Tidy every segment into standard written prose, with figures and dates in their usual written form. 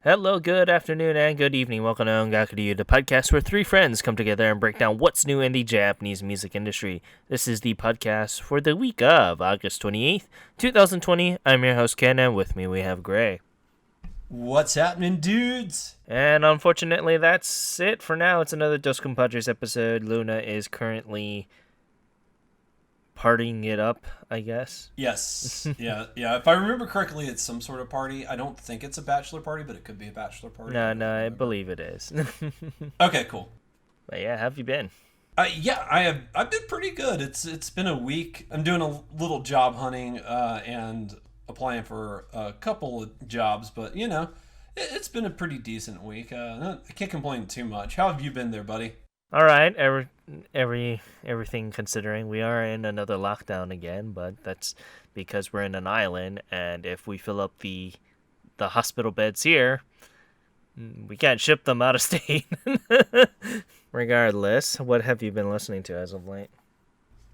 Hello, good afternoon, and good evening. Welcome to Ongakuryu, the podcast where three friends come together and break down what's new in the Japanese music industry. This is the podcast for the week of August 28th, 2020. I'm your host, Ken, and with me we have Gray. What's happening, dudes? And unfortunately, that's it for now. It's another Dos Compadres episode. Luna is currently partying it up, I guess. Yes. Yeah. If I remember correctly, it's some sort of party. I don't think it's a bachelor party, but it could be a bachelor party. No, I believe it is. Okay, cool. But yeah, how have you been? Yeah, I have. I've been pretty good. It's been a week. I'm doing a little job hunting and applying for a couple of jobs, but it's been a pretty decent week. I can't complain too much. How have you been there, buddy? All right, everything considering, we are in another lockdown again, but that's because we're in an island, and if we fill up the hospital beds here, we can't ship them out of state. Regardless, what have you been listening to as of late?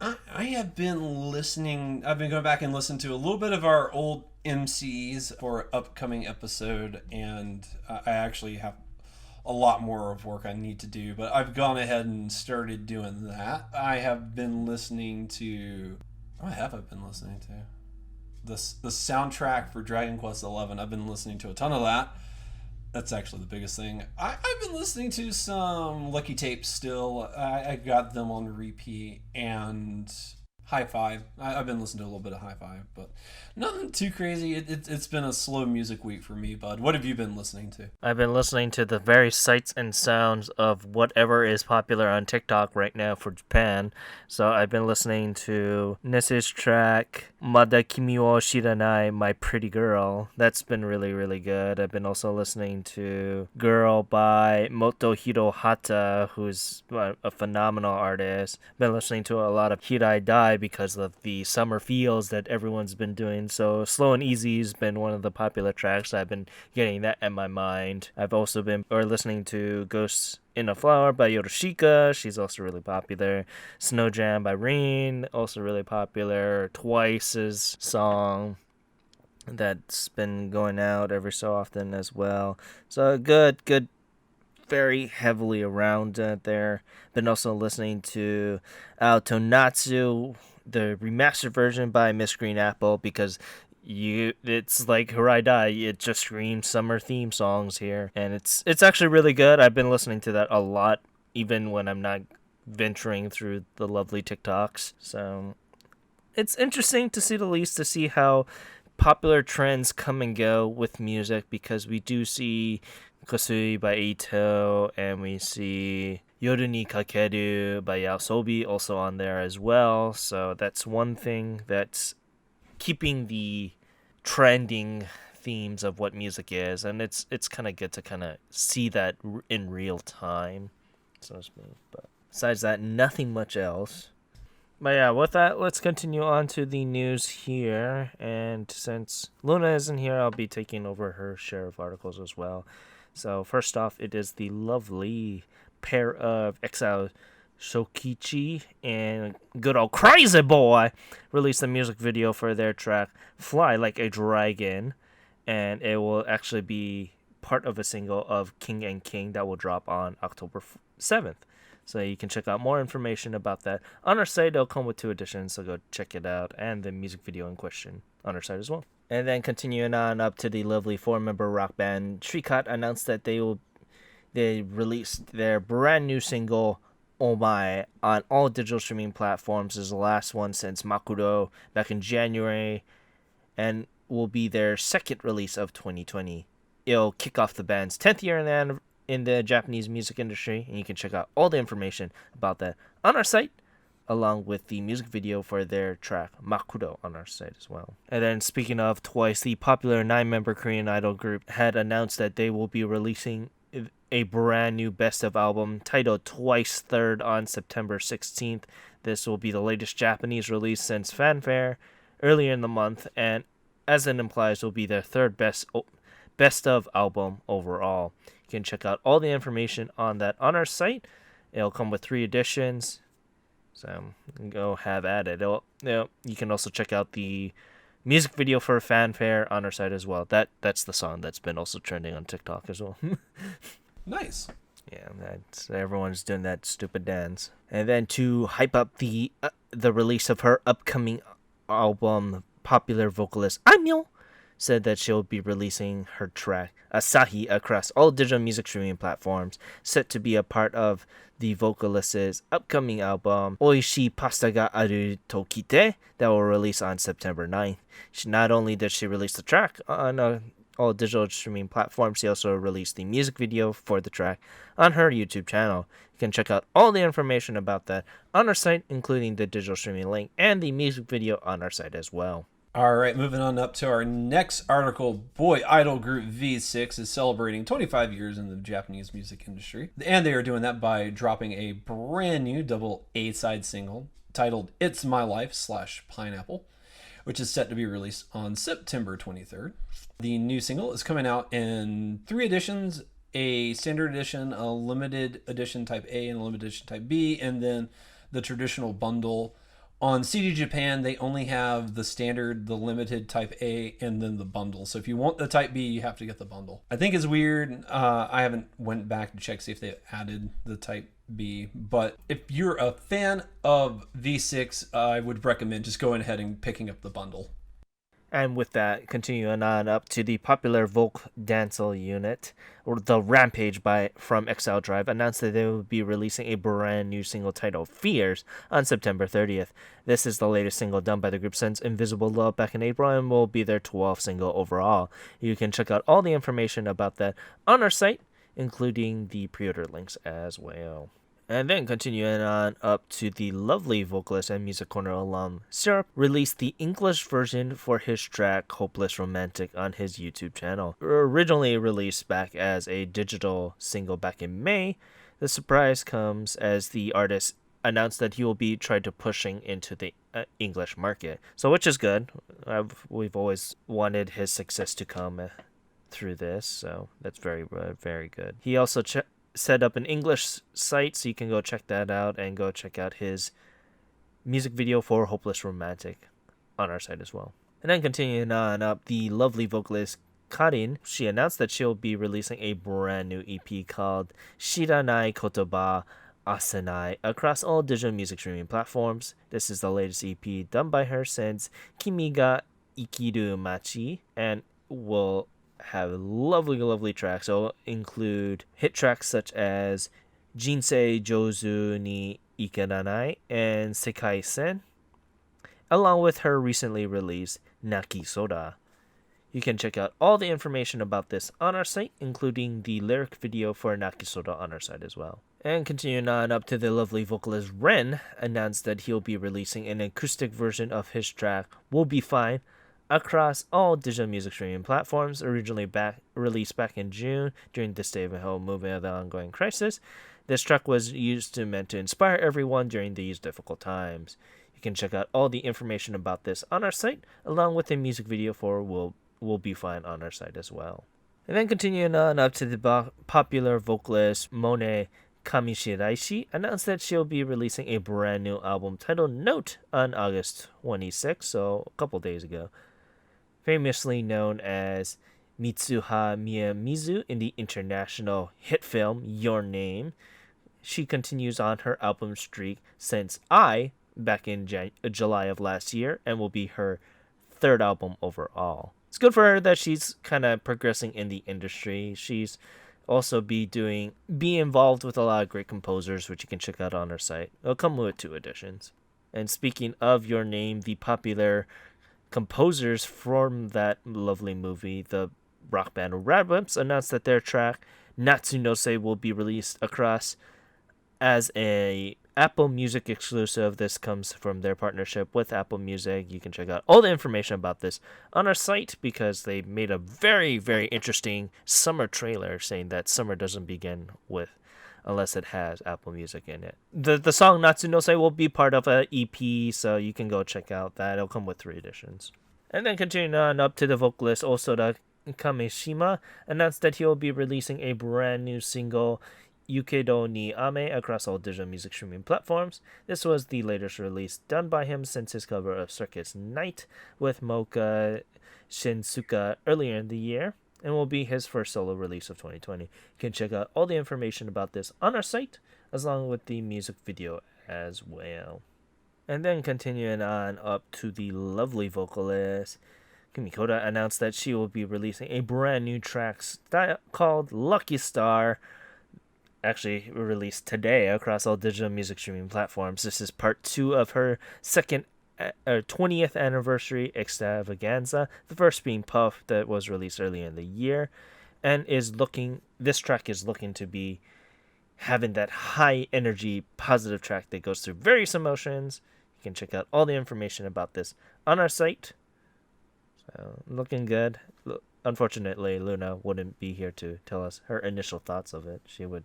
I have been listening. I've been going back and listening to a little bit of our old MCs for upcoming episode, and I actually have a lot more of work I need to do, but I've gone ahead and started doing that. I have been listening to. What have I been listening to? The soundtrack for Dragon Quest XI. I've been listening to a ton of that. That's actually the biggest thing. I've been listening to some Lucky Tapes still. I got them on repeat, and High Five. I've been listening to a little bit of High Five, but nothing too crazy. It's been a slow music week for me, bud. What have you been listening to? I've been listening to the very sights and sounds of whatever is popular on TikTok right now for Japan. So I've been listening to Nissa's track, Mada Kimi wo Shiranai, My Pretty Girl. That's been really, really good. I've been also listening to Girl by Motohiro Hata, who's a phenomenal artist. Been listening to a lot of Hirai Dai because of the summer feels that everyone's been doing. So Slow and Easy's been one of the popular tracks. I've been getting that in my mind. I've also been listening to Ghosts in a Flower by Yorushika. She's also really popular. Snow Jam by Rain, also really popular. Twice's song that's been going out every so often as well. So good, very heavily around there. Been also listening to Aotonatsu, the remastered version by Miss Green Apple, because it's like Hirai Dai, it just screams summer theme songs here, and it's actually really good. I've been listening to that a lot, even when I'm not venturing through the lovely TikToks. So it's interesting, to see the least, to see how popular trends come and go with music, because we do see Kosui by Ito, and we see Yoru ni Kakeru by Yasobi also on there as well. So that's one thing that's keeping the trending themes of what music is, and it's kind of good to kind of see that in real time, so to speak. But besides that, nothing much else. But yeah, with that, let's continue on to the news here. And since Luna isn't here, I'll be taking over her share of articles as well. So first off, it is the lovely pair of Exile Shokichi and good old Crazy Boy released a music video for their track Fly Like a Dragon, and it will actually be part of a single of King and King that will drop on October 7th. So you can check out more information about that on our site. It'll come with 2 editions, so go check it out, and the music video in question on our site as well. And then continuing on up to the lovely 4-member rock band, Shrikot announced that they released their brand new single Oh My on all digital streaming platforms. Is the last one since Makuro back in January, and will be their second release of 2020. It'll kick off the band's 10th year in the Japanese music industry, and you can check out all the information about that on our site, along with the music video for their track Makuro on our site as well. And then speaking of Twice, the popular 9-member Korean idol group had announced that they will be releasing a brand new best of album titled Twice Third on September 16th. This will be the latest Japanese release since Fanfare earlier in the month, and as it implies, will be their third best of album overall. You can check out all the information on that on our site. It'll come with 3 editions, so go have at it. You can also check out the music video for Fanfare on our site as well. That's the song that's been also trending on TikTok as well. Nice. Yeah, everyone's doing that stupid dance. And then to hype up the release of her upcoming album, popular vocalist Anyo said that she'll be releasing her track Asahi across all digital music streaming platforms, set to be a part of the vocalist's upcoming album Oishii Pasta ga Aru to Kite that will release on September 9th. Not only did she release the track on all digital streaming platforms, she also released the music video for the track on her YouTube channel. You can check out all the information about that on our site, including the digital streaming link and the music video on our site as well. All right, moving on up to our next article. Boy idol group V6 is celebrating 25 years in the Japanese music industry. And they are doing that by dropping a brand new double A-side single titled It's My Life / Pineapple, which is set to be released on September 23rd. The new single is coming out in 3 editions, a standard edition, a limited edition type A, and a limited edition type B, and then the traditional bundle. On CD Japan, they only have the standard, the limited type A, and then the bundle. So if you want the type B, you have to get the bundle. I think it's weird. I haven't went back to check see if they added the type B. But if you're a fan of V6, I would recommend just going ahead and picking up the bundle. And with that, continuing on up to the popular folk dancehall unit, or the Rampage from Exile Drive, announced that they will be releasing a brand new single titled Fears on September 30th. This is the latest single done by the group since Invisible Love back in April and will be their 12th single overall. You can check out all the information about that on our site, including the pre-order links as well. And then continuing on up to the lovely vocalist and Music Corner alum, Syrup released the English version for his track Hopeless Romantic on his YouTube channel. Originally released back as a digital single back in May, the surprise comes as the artist announced that he will be trying to pushing into the English market. So which is good. We've always wanted his success to come through this, so that's very, very good. He also set up an English site, so you can go check that out and go check out his music video for Hopeless Romantic on our site as well. And then continuing on up, the lovely vocalist Karin, she announced that she'll be releasing a brand new EP called Shiranai Kotoba Asenai across all digital music streaming platforms. This is the latest EP done by her since Kimi ga Ikiru Machi, and will have lovely tracks. It'll include hit tracks such as Jinsei Jozu ni Ikeranai and Sekai Sen, along with her recently released Naki Soda. You can check out all the information about this on our site, including the lyric video for Naki Soda on our site as well. And continuing on up to the lovely vocalist Ren, announced that he'll be releasing an acoustic version of his track We'll Be Fine across all digital music streaming platforms, originally released back in June during the stay-at-home movement of the ongoing crisis. This track was meant to inspire everyone during these difficult times. You can check out all the information about this on our site, along with a music video for Will Be Fine on our site as well. And then continuing on up to the popular vocalist Mone Kamishiraishi, announced that she'll be releasing a brand new album titled Note on August 26th, so a couple days ago. Famously known as Mitsuha Miyamizu in the international hit film Your Name, she continues on her album streak since back in July of last year, and will be her 3rd album overall. It's good for her that she's kind of progressing in the industry. She's also be involved with a lot of great composers, which you can check out on her site. It'll come with 2 editions. And speaking of Your Name, the popular composers from that lovely movie, the rock band Radwimps, announced that their track Natsunose will be released across as a Apple Music exclusive. This comes from their partnership with Apple Music. You can check out all the information about this on our site, because they made a very, very interesting summer trailer saying that summer doesn't begin unless it has Apple Music in it. The song Natsunose will be part of an EP, so you can go check out that. It'll come with 3 editions. And then continuing on up to the vocalist Osoda Kamishima, announced that he'll be releasing a brand new single, Yukedo ni Ame across all digital music streaming platforms. This was the latest release done by him since his cover of Circus Night with Mocha Shinsuka earlier in the year, and will be his first solo release of 2020. You can check out all the information about this on our site, along with the music video as well. And then continuing on up to the lovely vocalist, Kimikoda announced that she will be releasing a brand new track called Lucky Star, actually released today across all digital music streaming platforms. This is part 2 of her 20th anniversary extravaganza, the first being Puff that was released earlier in the year, and this track is looking to be having that high energy positive track that goes through various emotions. You can check out all the information about this on our site. So looking good. Unfortunately, Luna wouldn't be here to tell us her initial thoughts of it. She would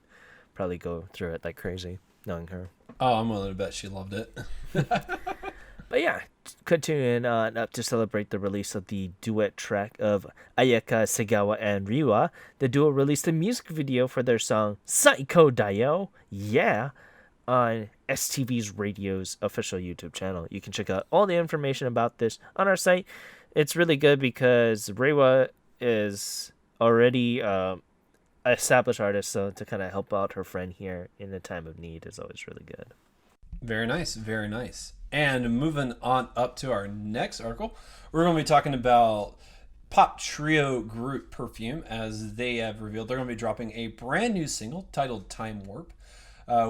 probably go through it like crazy, knowing her. Oh, I'm willing to bet she loved it. But yeah, continuing on up to celebrate the release of the duet track of Ayaka Segawa and Riwa, the duo released a music video for their song Saiko Dayo, yeah, on STV's Radio's official YouTube channel. You can check out all the information about this on our site. It's really good because Riwa is already an established artist, so to kind of help out her friend here in a time of need is always really good. Very nice, very nice. And moving on up to our next article, we're going to be talking about pop trio group Perfume, as they have revealed they're going to be dropping a brand new single titled Time Warp,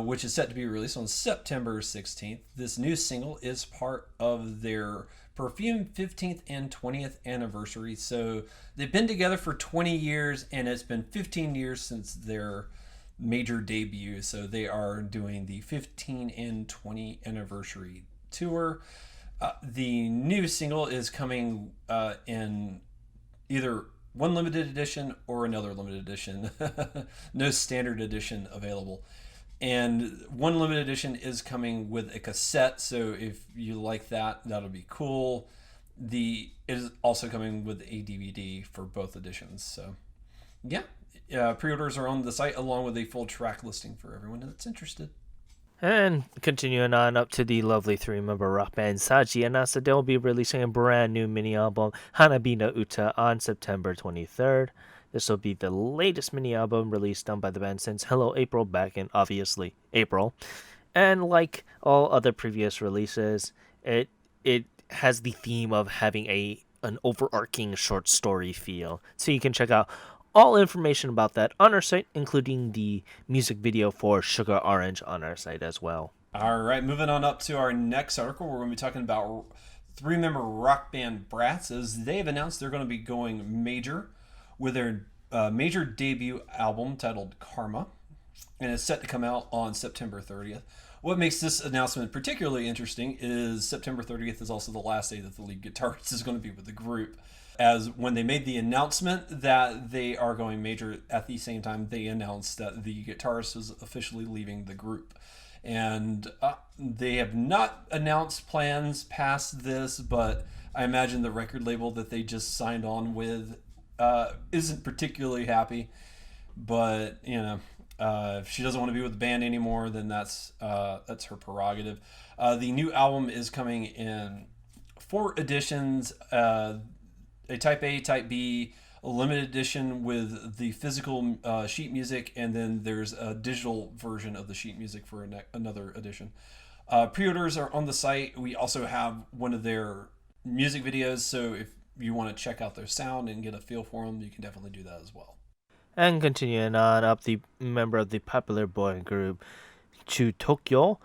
which is set to be released on September 16th. This new single is part of their Perfume 15th and 20th anniversary. So they've been together for 20 years, and it's been 15 years since their major debut. So they are doing the 15 and 20 anniversary tour. The new single is coming in either one limited edition or another limited edition. No standard edition available. And one limited edition is coming with a cassette, so if you like that, that'll be cool. It is also coming with a DVD for both editions. So yeah, pre-orders are on the site along with a full track listing for everyone that's interested. And continuing on up to the lovely 3-member rock band Saji announced that they'll be releasing a brand new mini album, Hanabi no Uta, on September 23rd. This will be the latest mini album released done by the band since Hello April back in, obviously, April. And like all other previous releases, it has the theme of having an overarching short story feel. So you can check out all information about that on our site, including the music video for Sugar Orange on our site as well. All right, moving on up to our next article, we're going to be talking about 3-member rock band Bratz, as they've announced they're going to be going major with their major debut album titled Karma, and it's set to come out on September 30th. What makes this announcement particularly interesting is September 30th is also the last day that the lead guitarist is going to be with the group, as when they made the announcement that they are going major, at the same time they announced that the guitarist is officially leaving the group. And they have not announced plans past this, but I imagine the record label that they just signed on with isn't particularly happy. But if she doesn't want to be with the band anymore, then that's her prerogative. The new album is coming in 4 editions: a Type A, Type B, a limited edition with the physical sheet music, and then there's a digital version of the sheet music for another edition. Pre-orders are on the site. We also have one of their music videos, so if you want to check out their sound and get a feel for them, you can definitely do that as well. And continuing on up, the member of the popular boy group Chu Tokyo,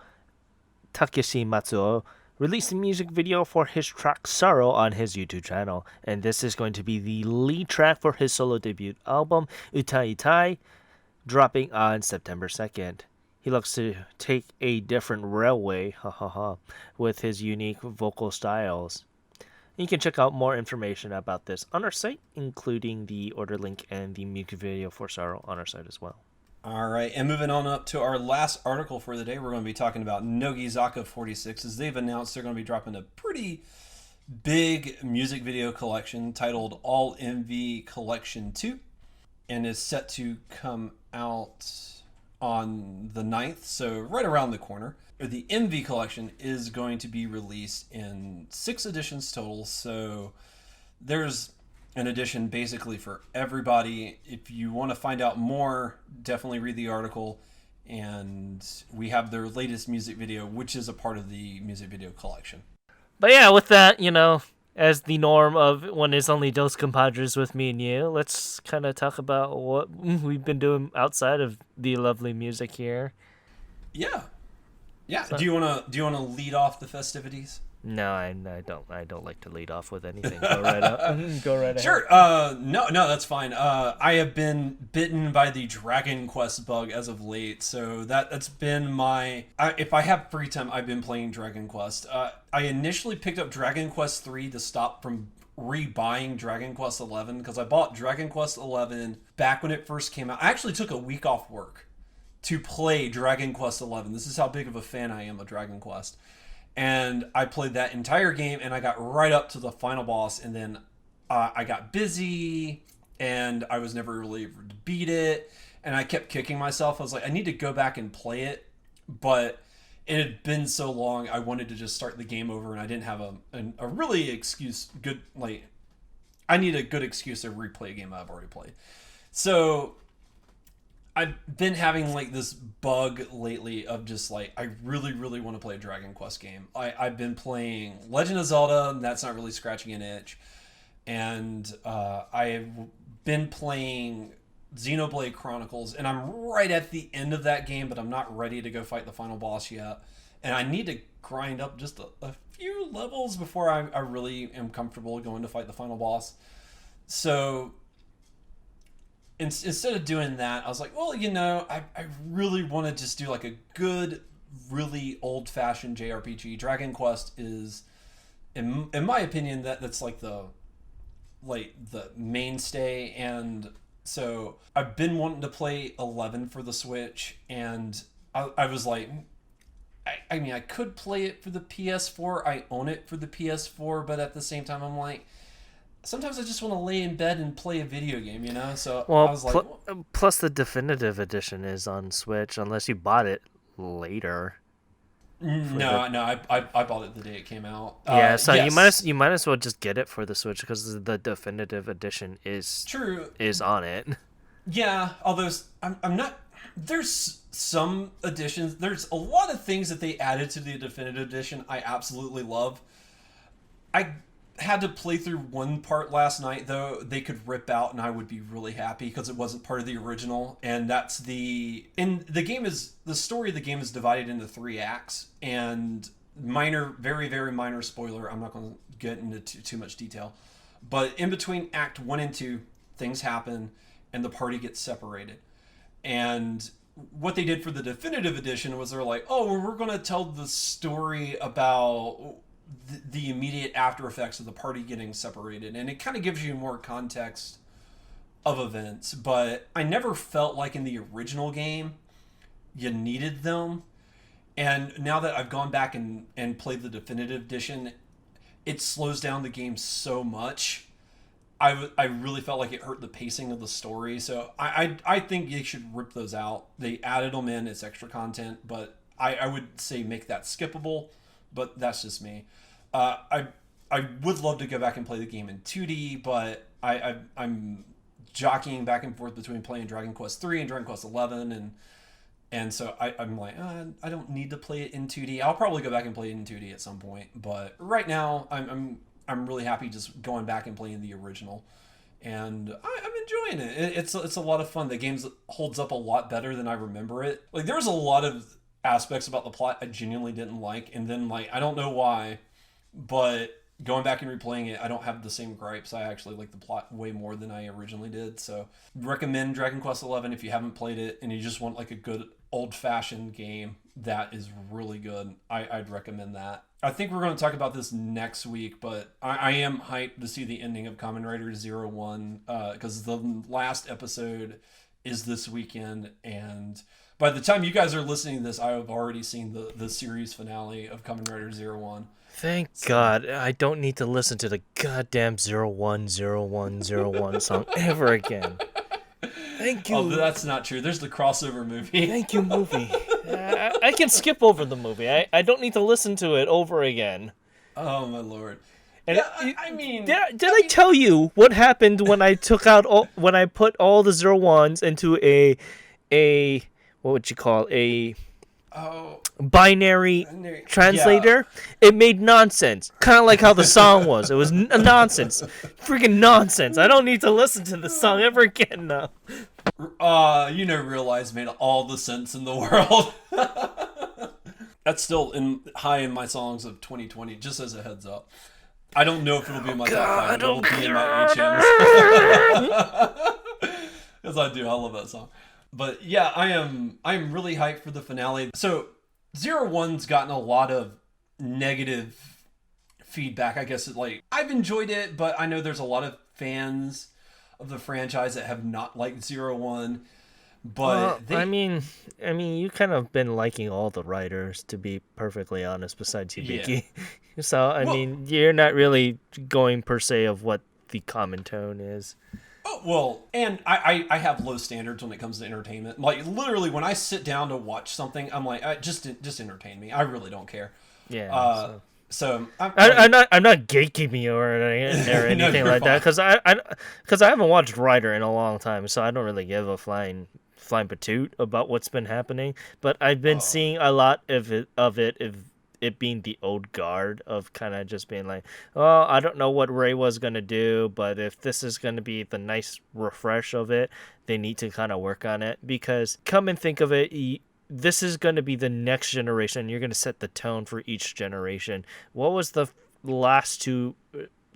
Takeshi Matsuo, released a music video for his track Sorrow on his YouTube channel, and this is going to be the lead track for his solo debut album Utai Tai, dropping on September 2nd. He looks to take a different railway, with his unique vocal styles. You can check out more information about this on our site, including the order link and the music video for Sorrow on our site as well. All right, and moving on up to our last article for the day, we're going to be talking about Nogizaka 46, as they've announced they're going to be dropping a pretty big music video collection titled All Envy Collection 2, and is set to come out on the 9th, so right around the corner. The MV collection is going to be released in 6 editions total, so there's an edition basically for everybody. If you want to find out more, definitely read the article. And we have their latest music video, which is a part of the music video collection. But yeah, with that, as the norm of when it's only Dos Compadres with me and you, let's kind of talk about what we've been doing outside of the lovely music here. Yeah. So, do you wanna lead off the festivities? No, I don't like to lead off with anything. Go right up. Go right ahead. Sure. No, that's fine. I have been bitten by the Dragon Quest bug as of late, so that's been my. If I have free time, I've been playing Dragon Quest. I initially picked up Dragon Quest 3 to stop from rebuying Dragon Quest 11 because I bought Dragon Quest 11 back when it first came out. I actually took a week off work to play Dragon Quest 11. This is how big of a fan I am of Dragon Quest. And I played that entire game, and I got right up to the final boss, and then I got busy, and I was never really able to beat it, and I kept kicking myself. I was like, I need to go back and play it, but it had been so long, I wanted to just start the game over, and I didn't have a really I need a good excuse to replay a game I've already played. So I've been having this bug lately of just I really, really want to play a Dragon Quest game. I've been playing Legend of Zelda, and that's not really scratching an itch. And I've been playing Xenoblade Chronicles, and I'm right at the end of that game, but I'm not ready to go fight the final boss yet. And I need to grind up just a few levels before I really am comfortable going to fight the final boss. So instead of doing that, I was like, well, I really want to just do a good, really old-fashioned JRPG. Dragon Quest is, in my opinion, that's the mainstay. And so I've been wanting to play 11 for the Switch, and I was like, I mean, I could play it for the PS4. I own it for the PS4, but at the same time, I'm like, sometimes I just want to lay in bed and play a video game, So I was like... plus the definitive edition is on Switch, unless you bought it later. No, I bought it the day it came out. Yeah, so yes. you might as well just get it for the Switch because the definitive edition is on it. Yeah, although I'm not... There's some additions. There's a lot of things that they added to the definitive edition I absolutely love. I had to play through one part last night, though. They could rip out and I would be really happy because it wasn't part of the original. And that's the story of the game is divided into 3 acts, and very, very minor spoiler, I'm not going to get into too much detail, but in between act 1 and 2, things happen and the party gets separated. And what they did for the definitive edition was they're like, oh, we're going to tell the story about the immediate after effects of the party getting separated, and it kind of gives you more context of events. But I never felt like in the original game you needed them, and now that I've gone back and played the definitive edition, it slows down the game so much. I really felt like it hurt the pacing of the story, so I think you should rip those out. They added them in, it's extra content, but I would say make that skippable, but that's just me. I would love to go back and play the game in 2D, but I'm jockeying back and forth between playing Dragon Quest 3 and Dragon Quest 11, and so I'm like, I don't need to play it in 2D. I'll probably go back and play it in 2D at some point, but right now I'm really happy just going back and playing the original, and I'm enjoying it. It's a lot of fun. The game holds up a lot better than I remember it. There was a lot of aspects about the plot I genuinely didn't like, and then I don't know why, but going back and replaying it, I don't have the same gripes. I actually like the plot way more than I originally did. So recommend Dragon Quest 11 if you haven't played it and you just want a good old-fashioned game that is really good. I'd recommend that. I think we're going to talk about this next week, but I am hyped to see the ending of Kamen Rider 01 because the last episode is this weekend, and by the time you guys are listening to this, I have already seen the series finale of Kamen Rider 01. Thank God I don't need to listen to the goddamn 010101 song ever again. Thank Oh, you. that's not true. There's the crossover movie. Thank you, movie. I can skip over the movie. I don't need to listen to it over again. Oh my lord. And Yeah, I mean, did I tell you what happened when I took out when I put all the 01s into a what would you call oh, binary yeah. translator? It made nonsense, kind of like how the song was. It was nonsense, freaking nonsense. I don't need to listen to the song ever again now. Realize made all the sense in the world. That's still high in my songs of 2020. Just as a heads up. I don't know if it'll be in my top 5. But it'll be in my HMs. Because I do. I love that song. But yeah, I am really hyped for the finale. So 01's gotten a lot of negative feedback. I guess I've enjoyed it, but I know there's a lot of fans of the franchise that have not liked 01. But I mean, you kind of been liking all the writers, to be perfectly honest, besides Hibiki. Yeah. So, I mean, you're not really going per se of what the common tone is. Oh, well, and I have low standards when it comes to entertainment. Like, literally, when I sit down to watch something, I'm like, just entertain me. I really don't care. Yeah. So I'm not gatekeeping you or anything no, like fine. That because I haven't watched Rider in a long time, so I don't really give a flying patoot about what's been happening. But I've been seeing a lot of it being the old guard of kind of just being like, oh, I don't know what Ray was gonna do, but if this is gonna be the nice refresh of it, they need to kind of work on it, because come and think of it, this is going to be the next generation. You're going to set the tone for each generation. What was the last two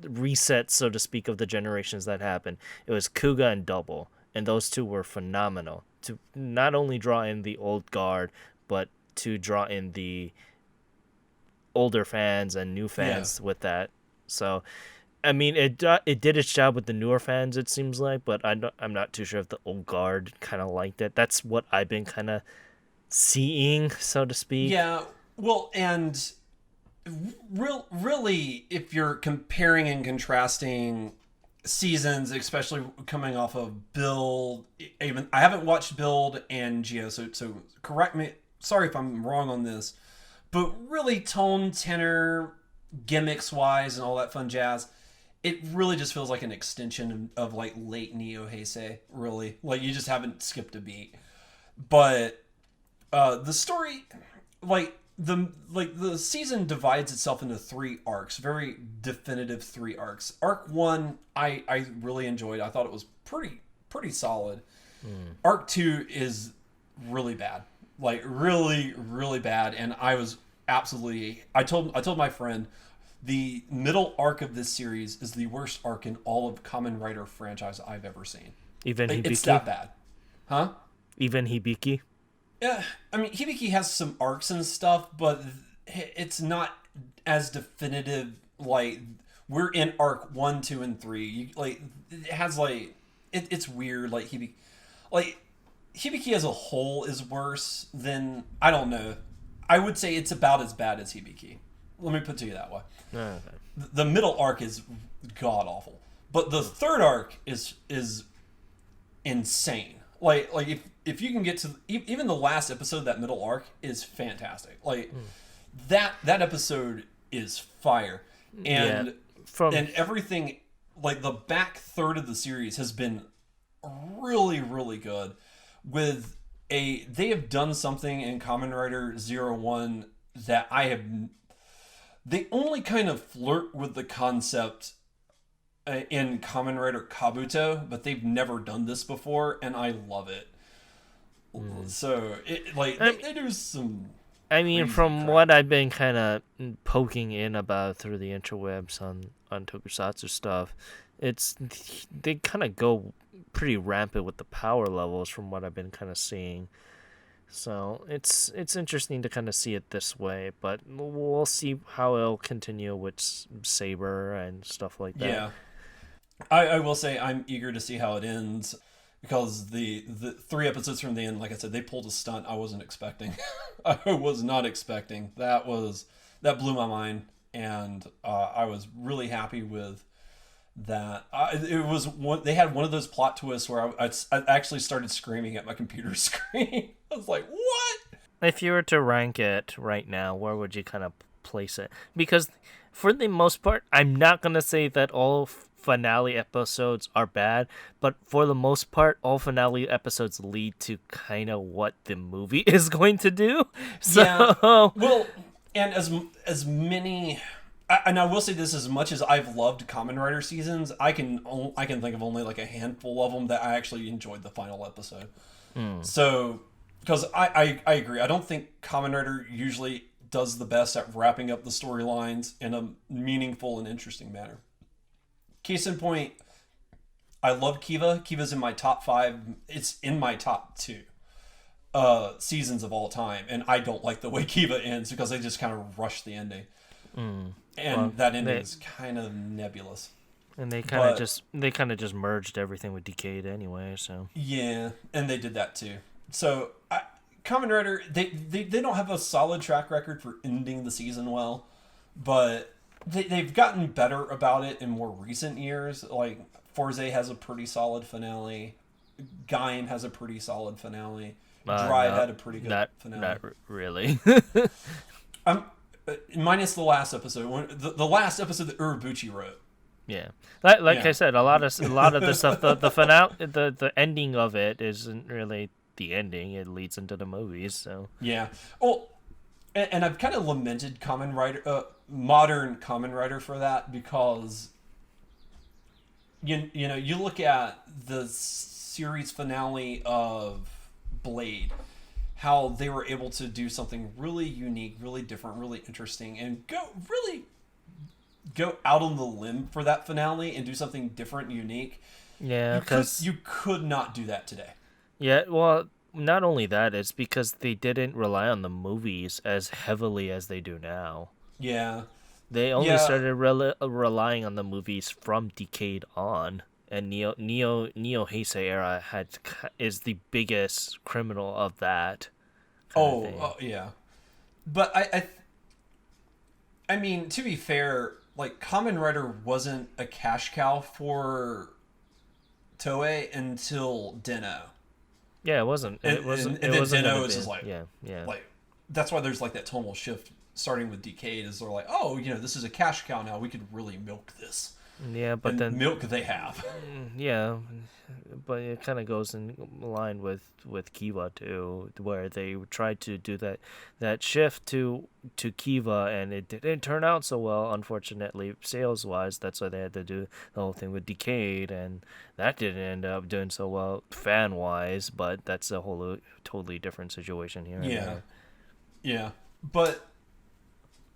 resets, so to speak, of the generations that happened? It was Kuga and Double, and those two were phenomenal to not only draw in the old guard, but to draw in the older fans and new fans with that. So, I mean, it did its job with the newer fans, it seems like, but I'm not too sure if the old guard kind of liked it. That's what I've been kind of seeing, so to speak. Yeah, well, and really, if you're comparing and contrasting seasons, especially coming off of Build, even I haven't watched Build and Geo, so correct me. Sorry if I'm wrong on this, but really tone, tenor, gimmicks wise, and all that fun jazz, it really just feels like an extension of like late Neo Heisei. Really, like you just haven't skipped a beat, but. The story, the season divides itself into 3 arcs, very definitive 3 arcs. Arc 1, I really enjoyed. I thought it was pretty solid. Arc 2 is really bad, like really really bad, and I was absolutely. I told my friend, the middle arc of this series is the worst arc in all of Kamen Rider franchise I've ever seen. Even Hibiki? It's that bad, huh? Even Hibiki. Yeah, I mean, Hibiki has some arcs and stuff, but it's not as definitive. Like, we're in arc 1, 2, and 3. It has it's weird. Hibiki as a whole is worse than, I don't know. I would say it's about as bad as Hibiki. Let me put it to you that way. Okay. The middle arc is god awful, but the third arc is insane. Like if you can get to even the last episode, that middle arc is fantastic. That episode is fire, and and everything, like the back third of the series has been really really good. They have done something in Kamen Rider 01 that they only kind of flirt with the concept in Kamen Rider Kabuto, but they've never done this before, and I love it. So they do some. I mean, from crap. What I've been kind of poking in about through the interwebs on Tokusatsu stuff, they kind of go pretty rampant with the power levels from what I've been kind of seeing. So it's interesting to kind of see it this way, but we'll see how it'll continue with Saber and stuff like that. Yeah. I will say I'm eager to see how it ends, because the 3 episodes from the end, like I said, they pulled a stunt I wasn't expecting. I was not expecting. That blew my mind, and I was really happy with that it was one. They had one of those plot twists where I actually started screaming at my computer screen. I was like, "What?" If you were to rank it right now, where would you kind of place it? Because for the most part, I'm not gonna say that all finale episodes are bad, but for the most part, all finale episodes lead to kind of what the movie is going to do. So Yeah. Well, and as many, and I will say this: as much as I've loved Kamen Rider seasons, I can think of only like a handful of them that I actually enjoyed the final episode. So, because I agree, I don't think Kamen Rider usually does the best at wrapping up the storylines in a meaningful and interesting manner. Case in point, I love Kiva. Kiva's in my top 5. It's in my top 2 seasons of all time, and I don't like the way Kiva ends because they just kind of rush the ending, and Well, that ending is kind of nebulous. and they But kind of just merged everything with Decade anyway. So yeah, and they did that too. So Kamen Rider, they don't have a solid track record for ending the season well, but they've gotten better about it in more recent years. Like Forze has a pretty solid finale, Gaim has a pretty solid finale. Drive had a pretty good finale. Not really. I'm minus the last episode. The last episode that Urobuchi wrote. Yeah, like Yeah. I said, a lot of the stuff, the finale, the ending of it isn't really the ending. It leads into the movies. So Yeah. Well, and I've kind of lamented modern Kamen Rider for that because you know you look at the series finale of Blade, how they were able to do something really unique, really different, really interesting, and go out on the limb for that finale and do something different and unique. yeah, because You could not do that today. yeah, well, not only that, it's because they didn't rely on the movies as heavily as they do now. Yeah. They only Yeah. started relying on the movies from Decade on, and Neo Heisei era is the biggest criminal of that. Yeah. But I mean, to be fair, like Kamen Rider wasn't a cash cow for Toei until Den-O. Yeah, it wasn't. And, It wasn't. and It then wasn't Den-O gonna is be. just like, Yeah. like that's why there's like that tonal shift starting with Decade is they're like, oh, you know, this is a cash cow now. We could really milk this. Yeah, but And then milk they have. yeah, but it kind of goes in line with Kiva too, where they tried to do that shift to Kiva, and it didn't turn out so well, unfortunately, sales wise. That's why they had to do the whole thing with Decade, and that didn't end up doing so well fan wise. But that's a whole totally different situation here. and Yeah. there. Yeah. But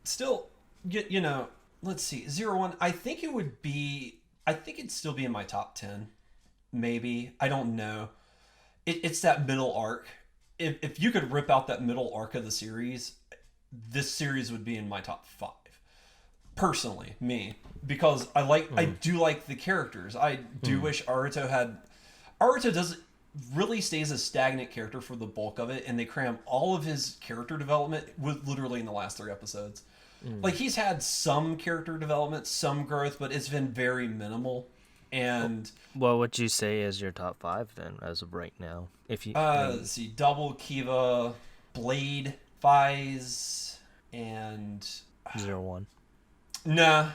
still, you know, let's see. 01, I think it'd still be in my top 10. Maybe. I don't know. It's that middle arc. If you could rip out that middle arc of the series, this series would be in my top 5. Personally, me. Because I do like the characters. I do wish Aruto does really stays a stagnant character for the bulk of it, and they cram all of his character development with literally in the last 3 episodes. Like he's had some character development, some growth, but it's been very minimal. And What would you say is your top 5 then, as of right now? If you let's see, Double, Kiva, Blade, Fize, and 01. no,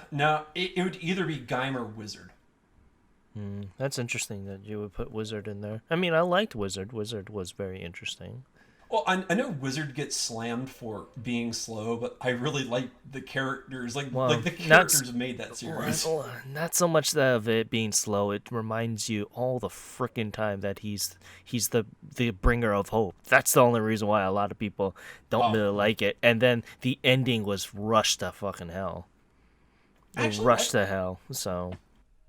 it would either be Gaim or Wizard. That's interesting that you would put Wizard in there. I mean, I liked Wizard. Wizard was very interesting. Well, I know Wizard gets slammed for being slow, but I really like the characters. Like the characters made that series. Not so much that of it being slow. It reminds you all the freaking time that he's the bringer of hope. That's the only reason why a lot of people don't really like it. And then the ending was rushed to fucking hell. Rushed to hell. So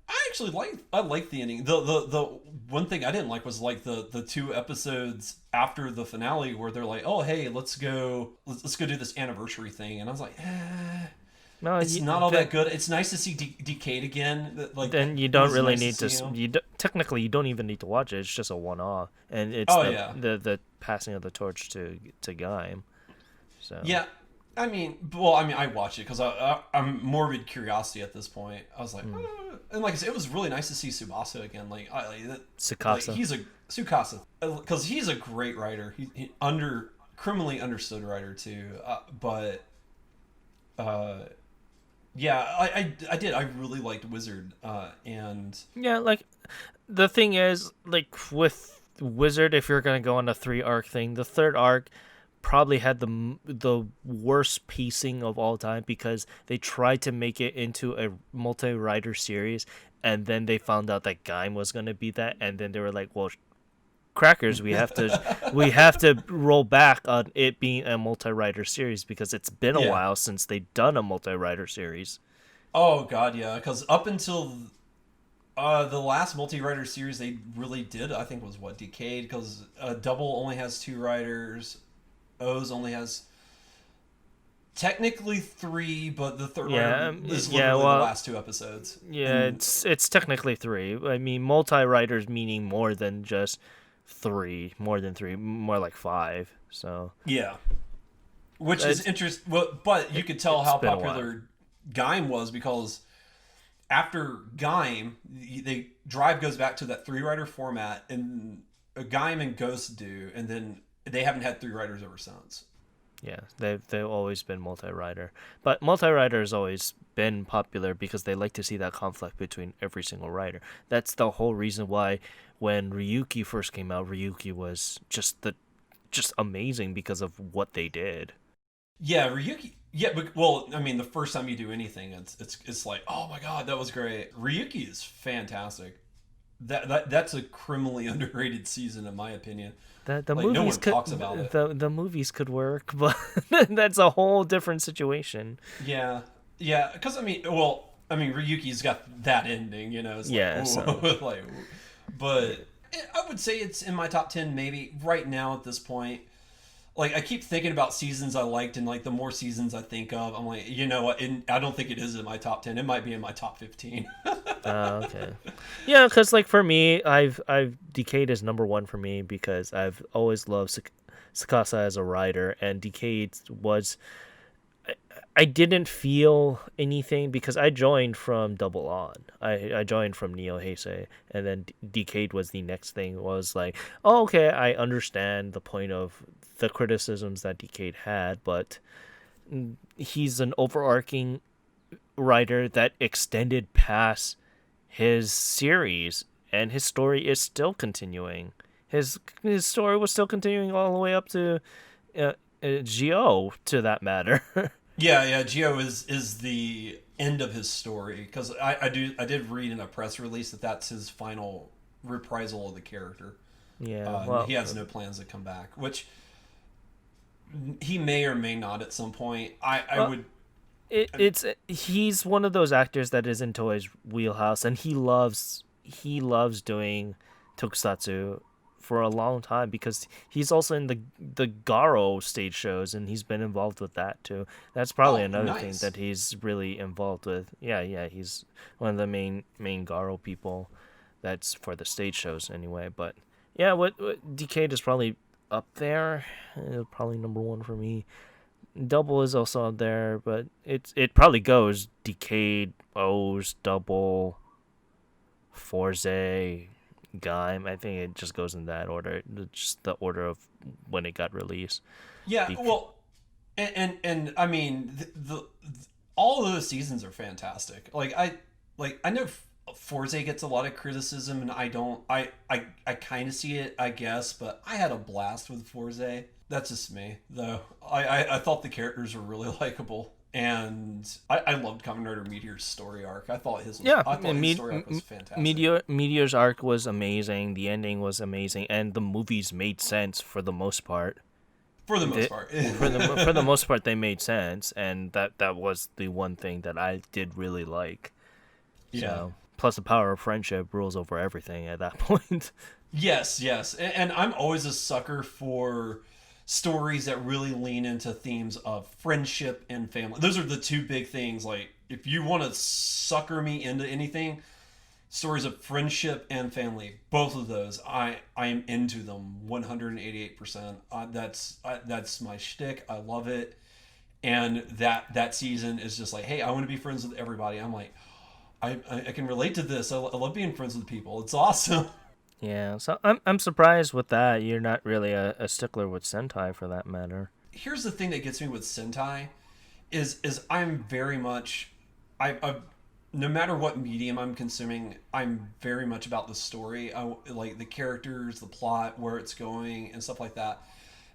I actually like the ending. The one thing I didn't like was like the 2 episodes after the finale where they're like, oh hey, let's go do this anniversary thing, and I was like, no, it's not all that good. It's nice to see Decade again. Like then you don't really nice need see to. him. Technically, you don't even need to watch it. It's just a one-off, and it's the passing of the torch to Gaim. So Yeah, I watched it because I'm morbid curiosity at this point. I was like, and like I said, it was really nice to see Tsubasa again. Like Tsukasa. he's a Tsukasa because he's a great writer. He criminally understood writer too. But yeah, I did. I really liked Wizard. And Yeah, like the thing is, like with Wizard, if you're gonna go on a 3 arc thing, the third arc probably had the worst pacing of all time because they tried to make it into a multi-writer series, and then they found out that Gaim was gonna be that, and then they were like, well, crackers, we have to roll back on it being a multi-writer series because it's been a yeah. while since they've done a multi-writer series. Oh God, yeah. Because up until the last multi-writer series they really did, I think, was what, Decade? Because Double only has 2 writers. O's only has technically 3, but the third writer Yeah, is yeah. literally the Well, last 2 episodes. yeah, And it's technically 3. I mean, multi-writers meaning more than just 3, more than 3, more like 5. So yeah, which is it's interesting. Well, but you could tell it's how been a while. popular Gaim was because after Gaim, they Drive goes back to that 3 writer format, and Gaim and Ghost do, and then they haven't had 3 writers ever since. Yeah, they've always been multi-writer, but multi-writer has always been popular because they like to see that conflict between every single writer. That's the whole reason why when Ryuki first came out, Ryuki was just amazing because of what they did. Yeah, Ryuki. Yeah, but, well, I mean, the first time you do anything, it's like, oh my God, that was great. Ryuki is fantastic. That's a criminally underrated season, in my opinion. The Like, no movies one could talks about it. the movies could work, but that's a whole different situation. Yeah, yeah, because Ryuki's got that ending, It's like, Yeah, so ooh, like, ooh. But I would say it's in my top 10 maybe right now at this point. Like, I keep thinking about seasons I liked, and like the more seasons I think of, I'm like, you know what? I don't think it is in my top 10. It might be in my top 15. okay. Yeah, because like for me, I've Decade is number one for me because I've always loved Sakasa as a writer, and Decade was I didn't feel anything because I joined from Double On. I joined from Neo Heisei, and then Decade was the next thing. Was like, oh, okay, I understand the point of the criticisms that Decade had, but he's an overarching writer that extended past his series, and his story is still continuing. His story was still continuing all the way up to Geo, to that matter. Yeah, yeah. Geo is the end of his story because I did read in a press release that that's his final reprisal of the character. Yeah, And well, he has no plans to come back, which he may or may not at some point. I well, would. it's he's one of those actors that is in Toei's wheelhouse, and he loves doing tokusatsu for a long time because he's also in the Garo stage shows, and he's been involved with that too. That's probably Oh, another thing nice. that he's really involved with. Yeah, yeah, he's one of the main Garo people. That's for the stage shows anyway. But yeah, what Decade is probably up there. Probably number one for me. Double is also up there, but it probably goes Decade, O's, Double, Forze, Gaim. I think it just goes in that order, just the order of when it got released. Yeah, Bec- well, and I mean all of those seasons are fantastic. I know Forza gets a lot of criticism, and I don't. I kind of see it, I guess, but I had a blast with Forza. That's just me, though. I thought the characters were really likable, and I loved Kamen Rider Meteor's story arc. yeah, I thought his story arc was fantastic. Meteor's arc was amazing. The ending was amazing, and the movies made sense for the most part. For the most They, part. for the most part, they made sense, and that was the one thing that I did really like. Yeah. So plus the power of friendship rules over everything at that point. Yes, yes. And I'm always a sucker for stories that really lean into themes of friendship and family. Those are the two big things. Like, if you want to sucker me into anything, stories of friendship and family, both of those, I am into them 188%. That's my shtick. I love it. and that season is just like, hey, I want to be friends with everybody. I'm like, I can relate to this. I love being friends with people. It's awesome. Yeah, so I'm surprised with that. You're not really a stickler with Sentai for that matter. Here's the thing that gets me with Sentai is I'm very much I no matter what medium I'm consuming, I'm very much about the story. I like the characters, the plot, where it's going, and stuff like that.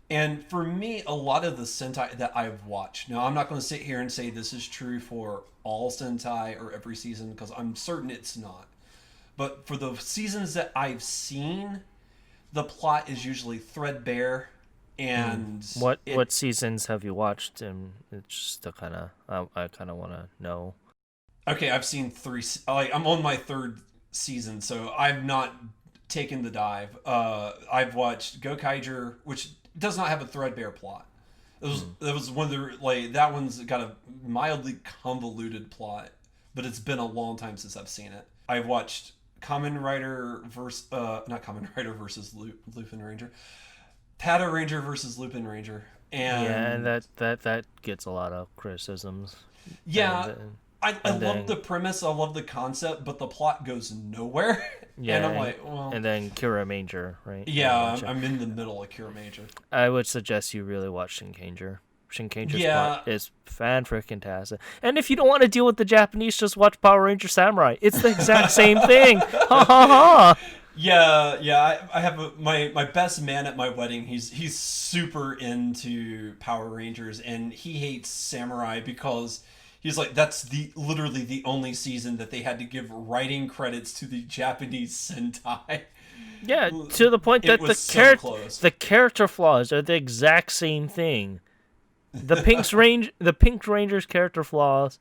And for me, a lot of the Sentai that I've watched, now I'm not going to sit here and say this is true for all Sentai or every season because I'm certain it's not. But for the seasons that I've seen, the plot is usually threadbare, and What seasons have you watched? And it's just to kind of I kind of want to know. okay, I've seen three. Like I'm on my third season, so I've not taken the dive. I've watched Gokaiger, which does not have a threadbare plot. It was one of the like that one's got a mildly convoluted plot, but it's been a long time since I've seen it. I've watched Kamen Rider versus not Kamen Rider versus Lupin Ranger, Pata Ranger versus Lupin Ranger, and Yeah, and that gets a lot of criticisms. yeah, And, I and love then the premise, I love the concept, but the plot goes nowhere. yeah, And I'm like, well, and then Kira Major, right? yeah, I'm in the middle of Cure Major. I would suggest you really watch Shinkanger. Shinkanger's Yeah, plot is fan-freaking-tastic. And if you don't want to deal with the Japanese, just watch Power Ranger Samurai. It's the exact same thing. Ha ha ha. yeah. I have my best man at my wedding. He's super into Power Rangers, and he hates Samurai because he's like that's the literally the only season that they had to give writing credits to the Japanese Sentai. Yeah, to the point It that was so close. the character flaws are the exact same thing. The Pink Ranger's character flaws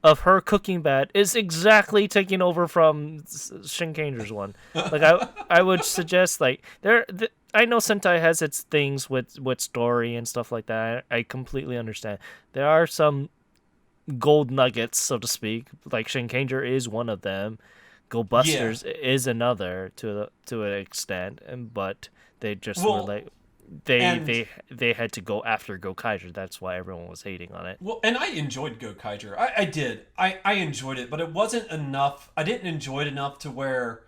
of her cooking bad is exactly taking over from Shinkanger's one. Like I would suggest like I know Sentai has its things with story and stuff like that. I completely understand. There are some gold nuggets, so to speak. Like Shinkanger is one of them. Go Yeah. Busters is another to an extent, but they just were Well, like and they had to go after Gokaiger. That's why everyone was hating on it. well, and I enjoyed Gokaiger. I did. I enjoyed it, but it wasn't enough. I didn't enjoy it enough to where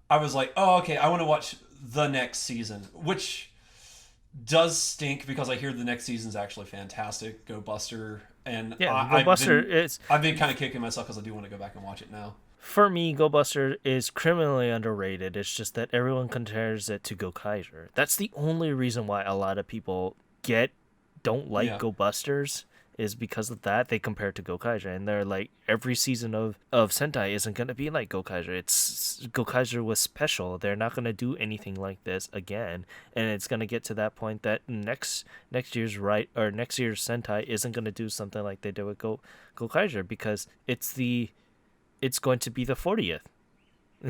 I was like, oh, okay, I want to watch the next season, which does stink because I hear the next season's actually fantastic. Go Buster, and Yeah, Go Buster is I've been kind of kicking myself because I do want to go back and watch it now. for me. Go Buster is criminally underrated. It's just that everyone compares it to Gokaiger. That's the only reason why a lot of people don't like Yeah, Go Busters is because of that. They compare it to Gokaiger, and they're like every season of Sentai isn't gonna be like Gokaiger. It's Gokaiger was special. They're not gonna do anything like this again, and it's gonna get to that point that next year's next year's Sentai isn't gonna do something like they did with Gokaiger because it's going to be the 40th.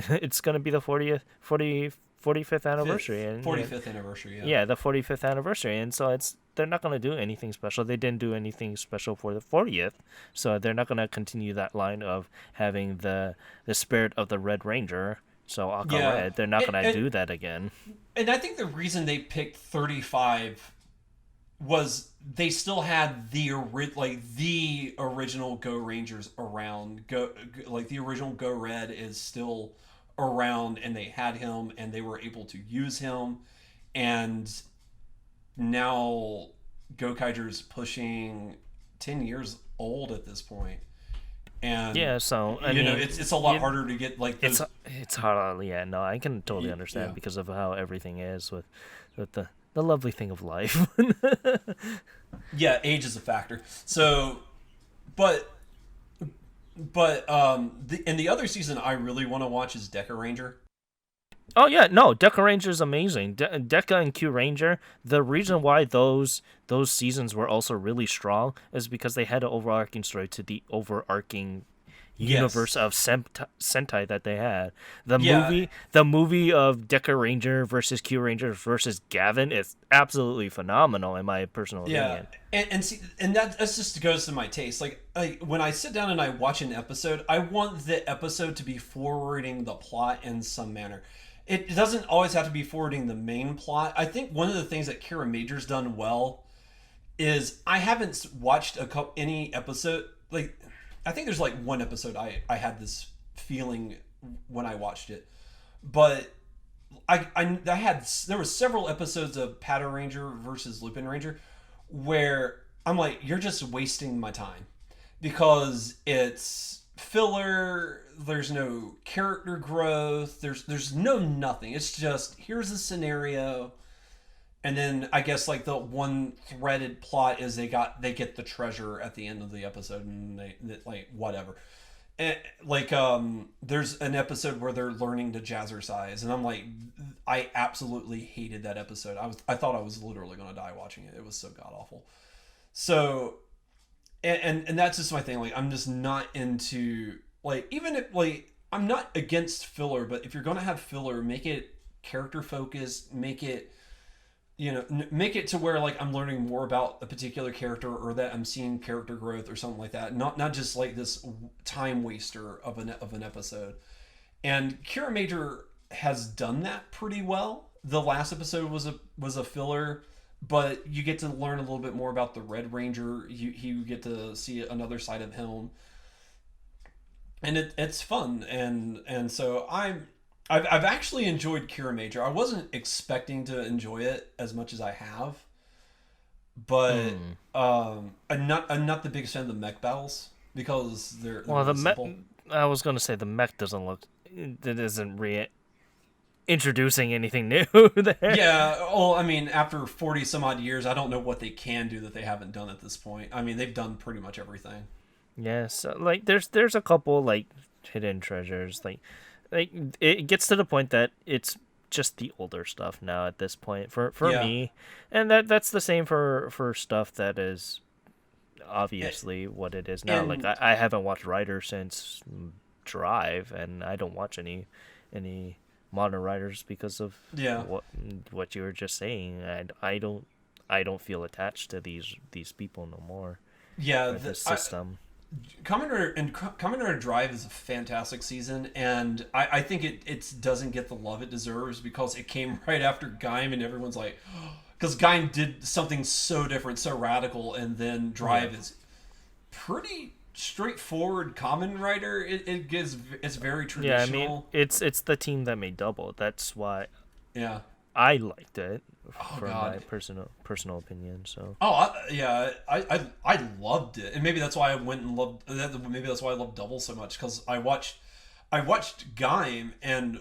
It's going to be the 45th anniversary, and 45th anniversary. Yeah, yeah, the 45th anniversary, and so they're not going to do anything special. They didn't do anything special for the 40th, so they're not going to continue that line of having the spirit of the Red Ranger. So Aqua yeah, Red, they're not and, going to do that again. and I think the reason they picked 35 was they still had the original Go Rangers around. Like the original Go Red is still around, and they had him, and they were able to use him, and now Gokaiger's pushing 10 years old at this point, and Yeah, so I you know mean, it's a lot you, harder to get like it's those. it's hard. Yeah, no, I can totally Yeah, understand because of how everything is with the lovely thing of life. yeah, age is a factor. So, but in the other season I really want to watch is Deca Ranger. Oh yeah, no, Deca Ranger is amazing. Deca and Q Ranger. The reason why those seasons were also really strong is because they had an overarching story to the overarching Yes. universe of Sentai that they had. Yeah, The movie of Deca Ranger versus Q Ranger versus Gavin is absolutely phenomenal in my personal yeah, opinion. and see, and that's just goes to my taste. Like when I sit down and I watch an episode, I want the episode to be forwarding the plot in some manner. It doesn't always have to be forwarding the main plot. I think one of the things that Kira Major's done well is I haven't watched any episode. Like, I think there's like one episode I had this feeling when I watched it, but I had there were several episodes of Patter Ranger versus Lupin Ranger where I'm like, you're just wasting my time because it's filler. There's no character growth. There's no nothing. It's just here's a scenario, and then I guess like the one threaded plot is they get the treasure at the end of the episode, and they like whatever. And, like there's an episode where they're learning to jazzercise, and I'm like, I absolutely hated that episode. I thought I was literally gonna die watching it. It was so god awful. So and that's just my thing. Like I'm just not into like even if like I'm not against filler, but if you're gonna have filler, make it character focused. Make it make it to where like I'm learning more about a particular character or that I'm seeing character growth or something like that. Not just like this time waster of an episode. And Kira Major has done that pretty well. The last episode was a filler, but you get to learn a little bit more about the Red Ranger. You get to see another side of him, and it's fun. And so I've actually enjoyed Kira Major. I wasn't expecting to enjoy it as much as I have, but I'm not the biggest fan of the mech battles because they're Well, the really mech. simple. I was gonna say the mech doesn't look. It isn't introducing anything new there. Yeah, well, I mean, after 40 some odd years, I don't know what they can do that they haven't done at this point. I mean, they've done pretty much everything. Yes, like there's a couple like hidden treasures. Like it gets to the point that it's just the older stuff now at this point for Yeah. me, and that's the same for stuff that is A- obviously what it is now. Like And I haven't watched Rider since Drive, and I don't watch any modern writers because of yeah. what you were just saying. I don't feel attached to these people no more Yeah, or this system. Kamen Rider Drive is a fantastic season, and I think it doesn't get the love it deserves because it came right after Gaim, and everyone's like, because Gaim did something so different, so radical, and then Drive is pretty straightforward Kamen Rider. It's very Yeah, I mean traditional. it's the team that made Double. That's why Yeah. I liked it, Oh from my God. personal opinion. So Oh yeah, I loved it, and maybe that's why I went and loved. Maybe that's why I love Double so much because I watched Gaim, and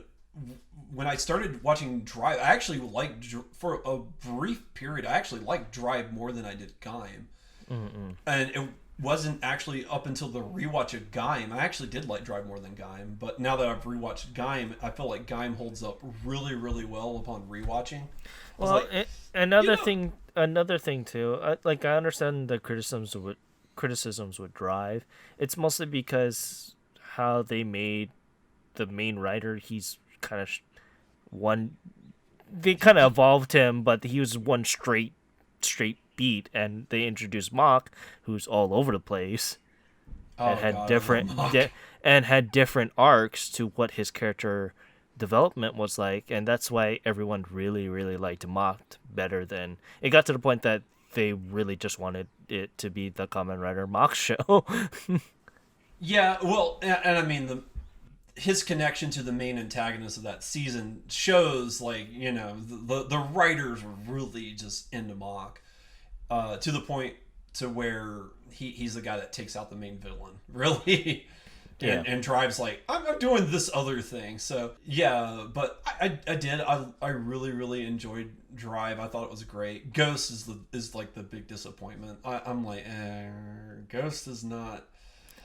when I started watching Drive, I actually liked for a brief period. I actually liked Drive more than I did Gaim, and it wasn't actually up until the rewatch of Gaim. I actually did like Drive more than Gaim, but now that I've rewatched Gaim, I feel like Gaim holds up really, really well upon rewatching. I was well, like, you another know, thing too. Like I understand the criticisms would Drive. It's mostly because how they made the main writer. He's kind of one. They kind of evolved him, but he was one straight beat, and they introduced Mock, who's all over the place and oh had God, I love Mock. different arcs to what his character development was like, and that's why everyone really liked Mocked better than it got to the point that they really just wanted it to be the Kamen Rider Mock show. Yeah, well, and I mean his connection to the main antagonist of that season shows like the writers were really just into Mock to the point to where he's the guy that takes out the main villain really. Yeah. And Drive's like, I'm doing this other thing. So yeah, but I did I really enjoyed Drive. I thought it was great. Ghost is like the big disappointment. I'm like, Ghost is not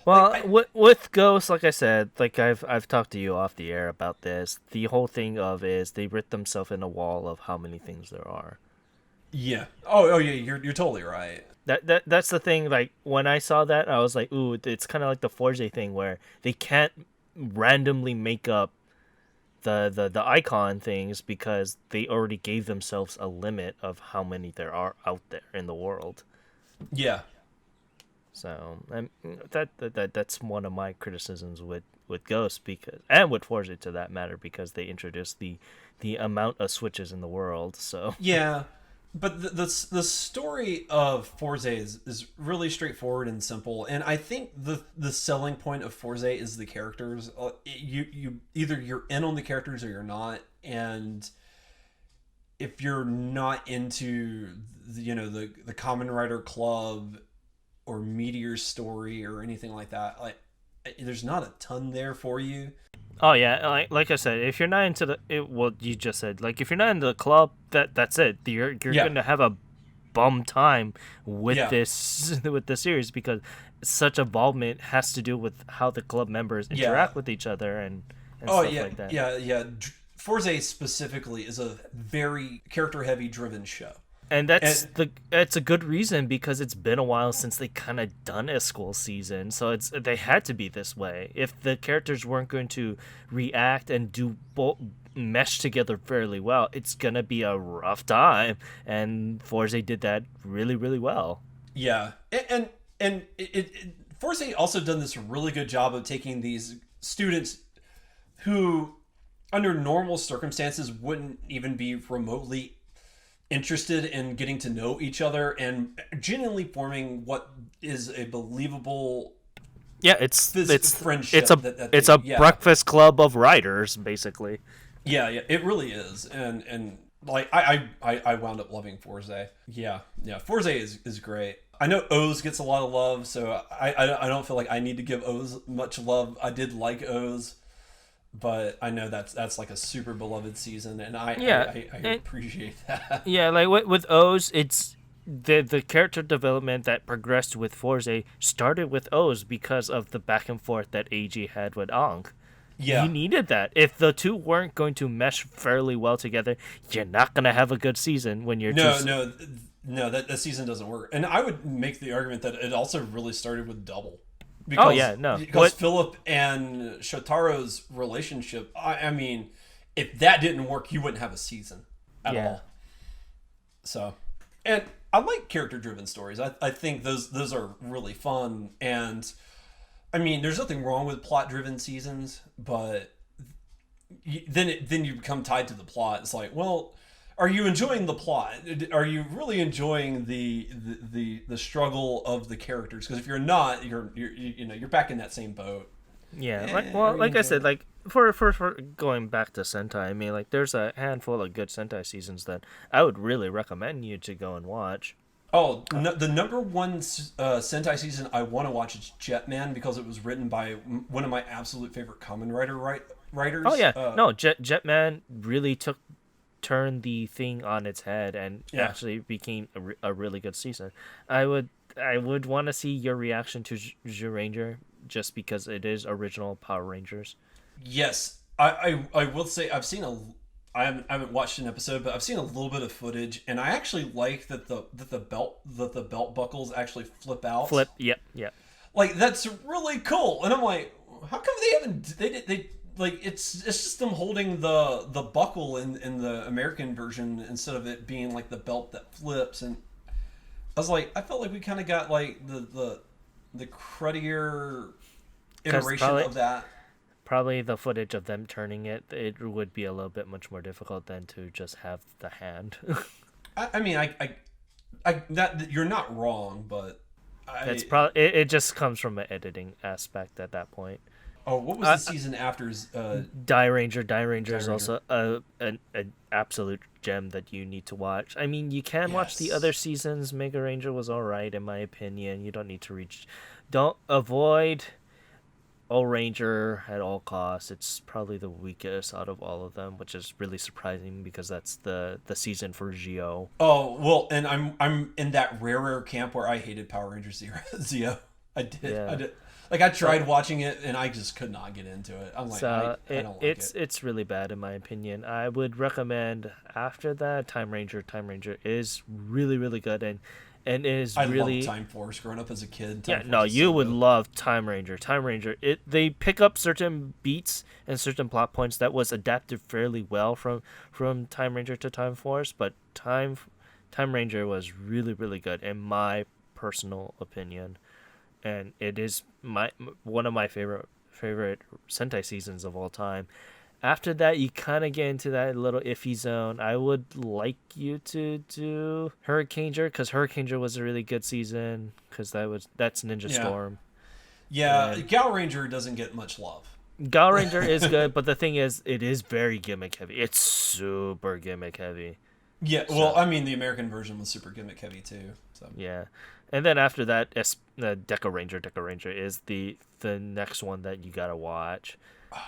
like Well, with Ghost, like I said, like I've talked to you off the air about this. The whole thing of is they writ themselves in a wall of how many things there are. yeah. Oh yeah, you're totally right. That's the thing. Like when I saw that, I was like, "Ooh, it's kind of like the Forza thing where they can't randomly make up the icon things because they already gave themselves a limit of how many there are out there in the world." Yeah. So that's one of my criticisms with Ghost because and with Forza to that matter because they introduced the amount of switches in the world. So Yeah. but the story of Forze is really straightforward and simple, and I think the selling point of Forze is the characters. You either you're in on the characters or you're not, and if you're not into the Common Rider Club or Meteor's story or anything like that, like there's not a ton there for you. Oh yeah, like I said, if you're not into what you just said, like if you're not into the club, that's it. You're Yeah, gonna have a bum time with yeah, this with the series because such involvement has to do with how the club members yeah. interact with each other and Oh stuff yeah, like that. yeah. Forze specifically is a very character heavy driven show. And And it's a good reason because it's been a while since they kind of done a school season, so they had to be this way. If the characters weren't going to react and mesh together fairly well, it's gonna be a rough time. And Forza did that really really well. yeah, and Force also done this really good job of taking these students who, under normal circumstances, wouldn't even be remotely interested in getting to know each other and genuinely forming what is a believable Yeah, friendship that it's they a yeah breakfast club of writers basically. yeah it really is and like I wound up loving Forze. Yeah, Forze is great. I know O's gets a lot of love, so I don't feel like I need to give O's much love. I did like O's, but I know that's like a super beloved season, and Yeah, I and appreciate that. yeah, like with O's, it's the character development that progressed with Forze started with O's because of the back and forth that AG had with Ankh. You Yeah, needed that. If the two weren't going to mesh fairly well together, you're not gonna have a good season when you're no, just. no, no. That season doesn't work, and I would make the argument that it also really started with Double, Oh because yeah, no. because What? Philip and Shotaro's relationship. I mean, if that didn't work, you wouldn't have a season at Yeah. all. So, and I like character driven stories. I think those are really fun, and I mean, there's nothing wrong with plot driven seasons, but then you become tied to the plot. It's like, well, are you enjoying the plot? Are you really enjoying the struggle of the characters? Because if you're not, you're back in that same boat. Yeah. Are you Like I enjoying said, it? like for going back to Sentai, I mean, like there's a handful of good Sentai seasons that I would really recommend you to go and watch. Oh, no, the number one Sentai season I want to watch is Jetman, because it was written by one of my absolute favorite Kamen Rider Oh writers. yeah, no, Jetman really turned the thing on its head and Yeah. actually became a really good season. I would I would want to see your reaction to Ranger just because it is original Power Rangers. Yes, I will say I haven't watched an episode, but I've seen a little bit of footage, and I actually like that the belt buckles actually flip out. Flip, yep, yep. Like, that's really cool. And I'm like, how come they haven't they like it's just them holding the buckle in the American version instead of it being like the belt that flips. And I was like, I felt like we kind of got like the cruddier Because iteration of that. probably the footage of them turning it would be a little bit much more difficult than to just have the hand. I mean, that you're not wrong, but That's I probably it just comes from an editing aspect at that point. oh, what was Uh, the season after? Die Ranger is Ranger. also an absolute gem that you need to watch. I mean, you can watch the other Yes. seasons. Mega Ranger was all right in my opinion. You don't need to reach. Don't avoid O Ranger at all costs. It's probably the weakest out of all of them, which is really surprising because that's the season for Geo. Oh well, and I'm in that rare camp where I hated Power Rangers Zero. Zio. I Yeah. did. Like, I So tried watching it and I just could not get into it. I'm like, I don't like it. it's really bad in my opinion. I would recommend after that Time Ranger. Time Ranger is really really good and is I loved really Time Force growing up as a kid. yeah, Time no, Force is you so would dope. love Time Ranger. Time Ranger. They pick up certain beats and certain plot points that was adapted fairly well from Time Ranger to Time Force, but Time Ranger was really really good in my personal opinion, and it is my one of my favorite Sentai seasons of all time. After that, you kind of get into that little iffy zone. I would like you to do Hurricaneger because Hurricaneger was a really good season because that's Ninja Yeah. Storm. Yeah, And Gal Ranger doesn't get much love. Gal Ranger is good, but the thing is, it is very gimmick heavy. It's super gimmick heavy. Yeah, well, So I mean, the American version was super gimmick heavy too. So yeah, and then after that, Deca Ranger. Deca Ranger is the next one that you gotta watch.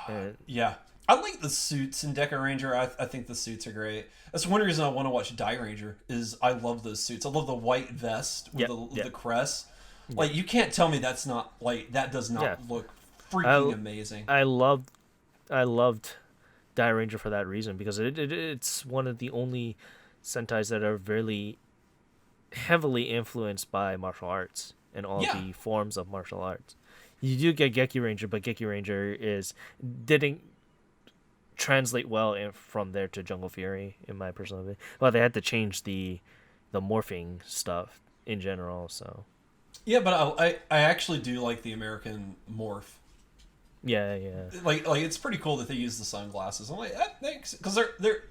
And yeah, I like the suits in Deca Ranger. I think the suits are great. That's one reason I want to watch Die Ranger. Is I love those suits. I love the white vest with yeah, yeah, the crest. Like you can't tell me that's not like that does yeah. not look freaking amazing. I loved I loved Die Ranger for that reason because it's one of the only Sentais that are really heavily influenced by martial arts and all Yeah, the forms of martial arts. You do get Geki Ranger, but Geki Ranger didn't translate well from there to Jungle Fury, in my personal opinion. Well, they had to change the morphing stuff in general. So yeah, but I actually do like the American morph. yeah, yeah, Like it's pretty cool that they use the sunglasses. I'm like, thanks, because they're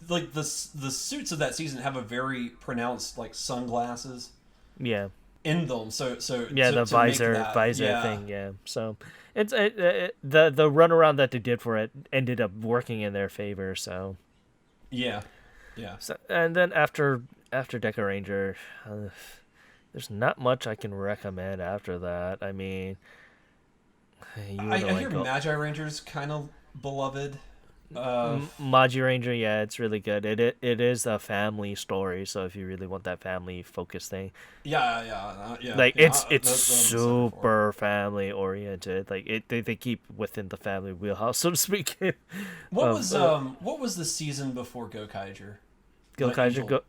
like the suits of that season have a very pronounced like sunglasses yeah. in them. So Yeah, the to make visor that, visor yeah, thing. Yeah, so the runaround that they did for it ended up working in their favor. So yeah, yeah. and then after Deca Ranger, there's not much I can recommend after that. I mean, you I would hear like go Magi Ranger's kind of beloved. Uh, Maji Ranger. Yeah, it's really good. It is a family story. So if you really want that family focus thing, yeah. like Yeah, it's that's what I'm excited for. super family oriented. Like they keep within the family wheelhouse, so to speak. of What was the season before Gokaiger? Go The Kaiser, Angel go,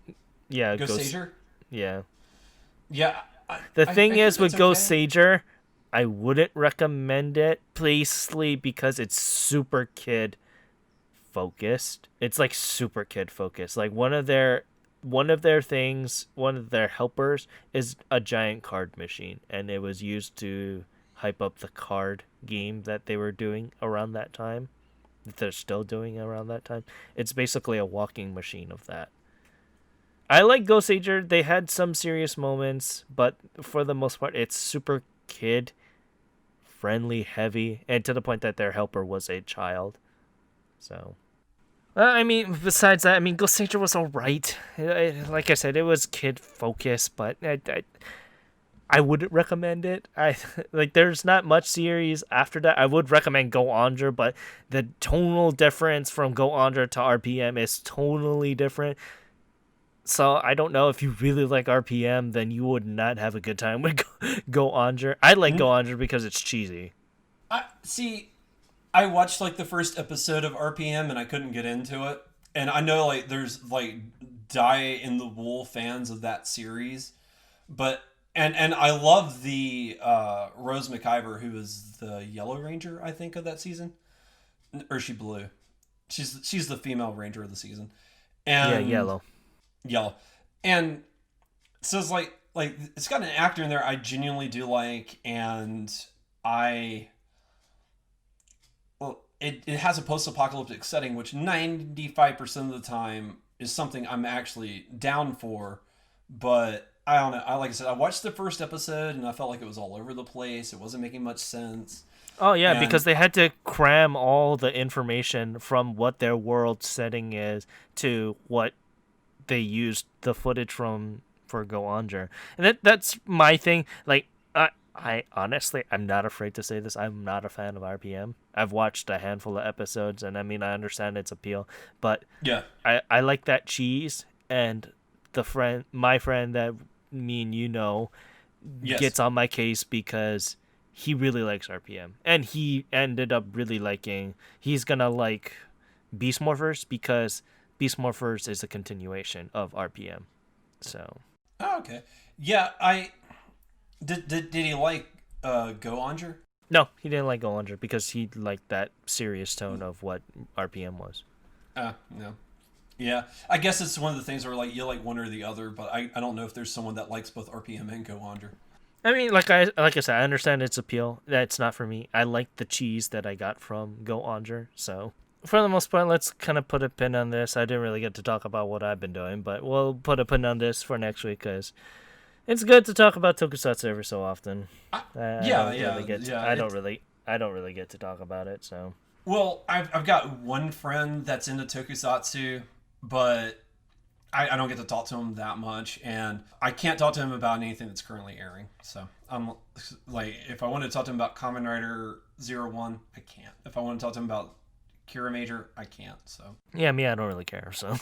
yeah, Go Sager? yeah. Yeah, The I thing hear is with that's Ghost okay. Sager, I wouldn't recommend it, basically because it's super kid focused. It's like super kid focused. Like one of their helpers is a giant card machine, and it was used to hype up the card game that they were doing around that time. That they're still doing around that time. It's basically a walking machine of that. I like Ghost Ager. They had some serious moments, but for the most part, it's super kid friendly, heavy, and to the point that their helper was a child. So, I mean, besides that, I mean, Ghost Ager was alright. Like I said, it was kid focused, but I wouldn't recommend it. I like there's not much series after that. I would recommend Go Onder, but the tonal difference from Go Onder to RPM is totally different. So I don't know if you really like RPM, then you would not have a good time with Go Onder. I like Go Onder because it's cheesy. I see. I watched like the first episode of RPM and I couldn't get into it. And I know like there's like die in the wool fans of that series, but and I love the Rose McIver who is the Yellow Ranger I think of that season, or is she blue? She's the female ranger of the season, Yeah, and yellow. yellow, and so it's like it's got an actor in there I genuinely do like, and I well, it has a post-apocalyptic setting, which 95% of the time is something I'm actually down for. But I don't know. Like I said, I watched the first episode and I felt like it was all over the place. It wasn't making much sense. Oh yeah, And because they had to cram all the information from what their world setting is to what they used the footage from for Go Onder. And that's my thing. Like I honestly I'm not afraid to say this. I'm not a fan of RPM. I've watched a handful of episodes and I mean I understand its appeal, but yeah, I like that cheese and my friend that me and you know yes, gets on my case because he really likes RPM and he ended up really liking he's gonna like Beast Morphers because Beast Morphers is a continuation of RPM. So oh, okay, yeah. I did he like Go Onger? no, he didn't like Go Under because he liked that serious tone of what RPM was. No. Yeah, I guess it's one of the things where like you like one or the other, but I don't know if there's someone that likes both RPM and Go Onger. I mean, like I said, I understand its appeal. That's not for me. I like the cheese that I got from Go Onger. So for the most part, let's kind of put a pin on this. I didn't really get to talk about what I've been doing, but we'll put a pin on this for next week because it's good to talk about tokusatsu every so often. I Yeah, don't really yeah, get. yeah. I don't really get to talk about it. So Well, I've got one friend that's into tokusatsu, but I don't get to talk to him that much, and I can't talk to him about anything that's currently airing. So I'm like, if I want to talk to him about Kamen Rider 01, I can't. If I want to talk to him about Kira Major, I can't. So yeah, me, I don't really care. So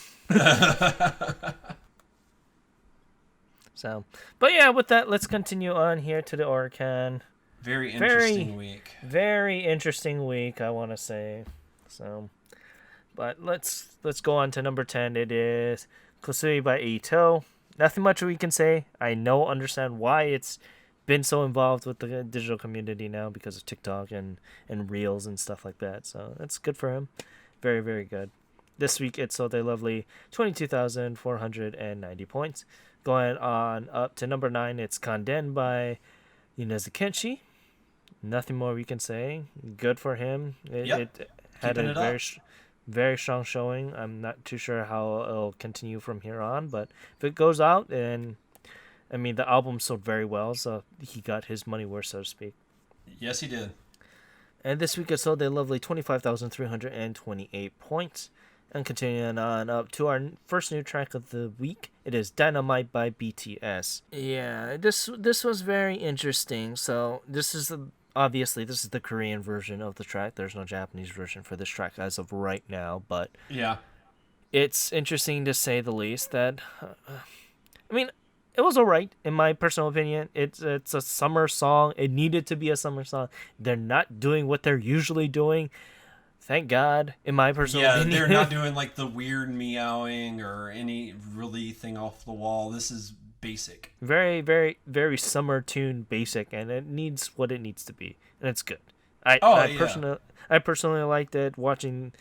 so, but yeah, with that, let's continue on here to the Oricon. very interesting Very, week. very interesting week, I want to say. So, but let's go on to number 10. It is Kosui by Ito. Nothing much we can say. I understand why it's been so involved with the digital community now because of TikTok and Reels and stuff like that. So that's good for him. Very, very good. This week it sold a lovely 22,490 points. Going on up to number 9, it's Kanden by Ineza Kenshi. Nothing more we can say. Good for him. It had Keeping a it up. very strong showing. I'm not too sure how it'll continue from here on, but if it goes out, and I mean the album sold very well, so he got his money worth, so to speak. Yes, he did. And this week it sold a lovely 25,328 points. And continuing on up to our first new track of the week, it is Dynamite by BTS. Yeah, this was very interesting. So obviously this is the Korean version of the track. There's no Japanese version for this track as of right now, but Yeah. it's interesting to say the least that I mean, it was alright in my personal opinion. It's a summer song. It needed to be a summer song. They're not doing what they're usually doing. Thank God, in my personal Yeah, opinion. they're not doing like the weird meowing or any really thing off the wall. This is basic. Very, very, very summer tune, basic, and it needs what it needs to be, and it's good. Oh yeah. I personally liked it. Listening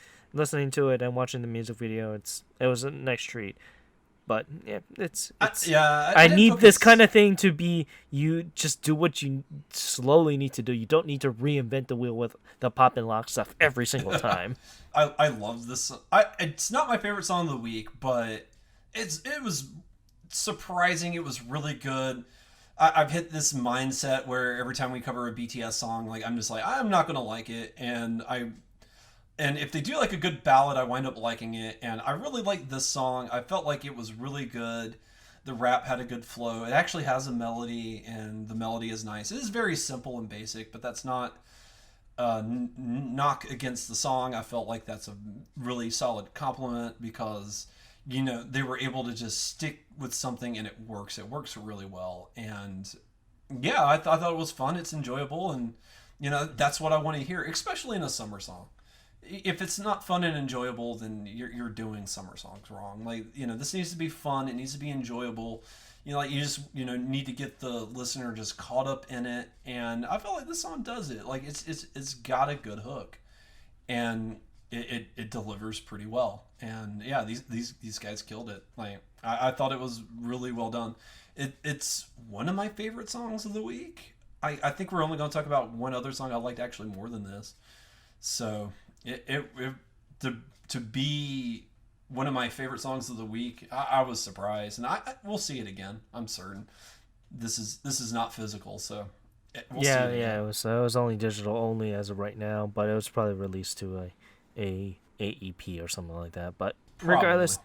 to it, and watching the music video. It was a nice treat. But yeah, it's. Yeah, I I didn't need this focus. kind of thing to be. You just do what you slowly need to do. You don't need to reinvent the wheel with the pop and lock stuff every single time. I love this. It's not my favorite song of the week, but it was surprising. It was really good. I've hit this mindset where every time we cover a BTS song, like I'm just like I'm not gonna like it, and if they do like a good ballad, I wind up liking it. And I really like this song. I felt like it was really good. The rap had a good flow. It actually has a melody, and the melody is nice. It is very simple and basic, but that's not knock against the song. I felt like that's a really solid compliment because they were able to just stick with something and it works. It works really well, and yeah, I thought it was fun. It's enjoyable, and that's what I want to hear, especially in a summer song. If it's not fun and enjoyable, then you're doing summer songs wrong. Like this needs to be fun. It needs to be enjoyable. Like you just need to get the listener just caught up in it, and I feel like this song does it. Like it's got a good hook, and it delivers pretty well. And yeah, these guys killed it. Like I thought it was really well done. It's one of my favorite songs of the week. I think we're only going to talk about one other song I liked actually more than this. So it to be one of my favorite songs of the week, I was surprised, and we'll see it again. I'm certain. This is not physical, so we'll see Yeah, it yeah, again. it was only digital only as of right now, but it was probably released to a AEP or something like that. But Probably. regardless,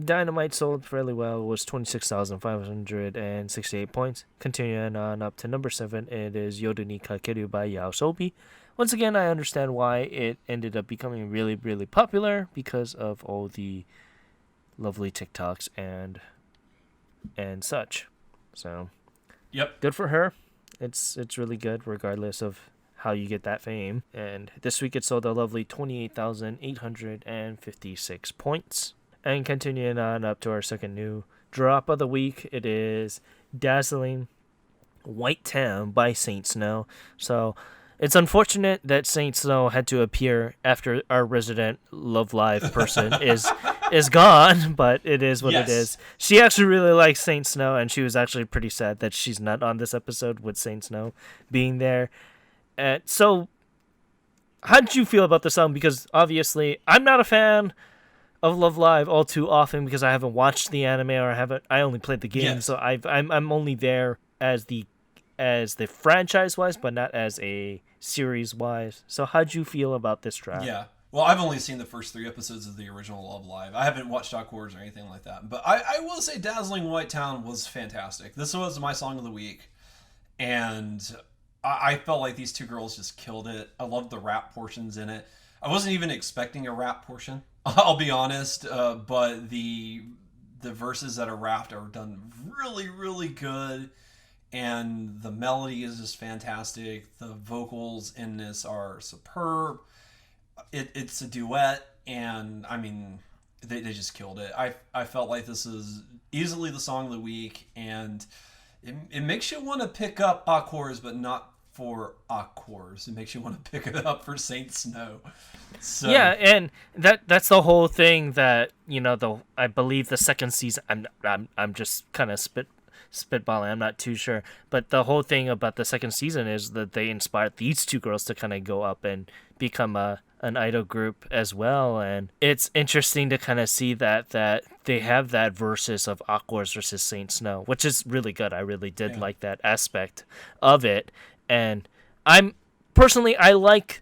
Dynamite sold fairly well. It was 26,568 points. Continuing on up to number 7, it is Yoru ni Kakeru by Yaosobi. Once again, I understand why it ended up becoming really, really popular because of all the lovely TikToks and such. So Yep. good for her. It's really good regardless of how you get that fame. And this week it sold a lovely 28,856 points. And continuing on up to our second new drop of the week, it is Dazzling White Town by Saint Snow. So It's unfortunate that Saint Snow had to appear after our resident Love Live person is gone, but it is what it is. She actually really likes Saint Snow, and she was actually pretty sad that she's not on this episode with Saint Snow being there. And so, how did you feel about the song? Because obviously, I'm not a fan of Love Live all too often because I haven't watched the anime or I only played the game, so I'm only there as the franchise wise, but not as a series wise. So how'd you feel about this track? Yeah. Well, I've only seen the first 3 episodes of the original Love Live. I haven't watched Dark Wars or anything like that. But I will say Dazzling White Town was fantastic. This was my song of the week. And I felt like these 2 girls just killed it. I loved the rap portions in it. I wasn't even expecting a rap portion, I'll be honest. But the verses that are rapped are done really, really good. And the melody is just fantastic. The vocals in this are superb. It's a duet, and I mean, they just killed it. I felt like this is easily the song of the week, and it makes you want to pick up Aquars, but not for Aquars. It makes you want to pick it up for Saint Snow. So yeah, and that's the whole thing that I believe the second season. I'm just kind of spitballing. I'm not too sure, but the whole thing about the second season is that they inspired these 2 girls to kind of go up and become an idol group as well. And it's interesting to kind of see that they have that versus of Aquars versus Saint Snow, which is really good. I really did like that aspect of it. And I'm personally, I like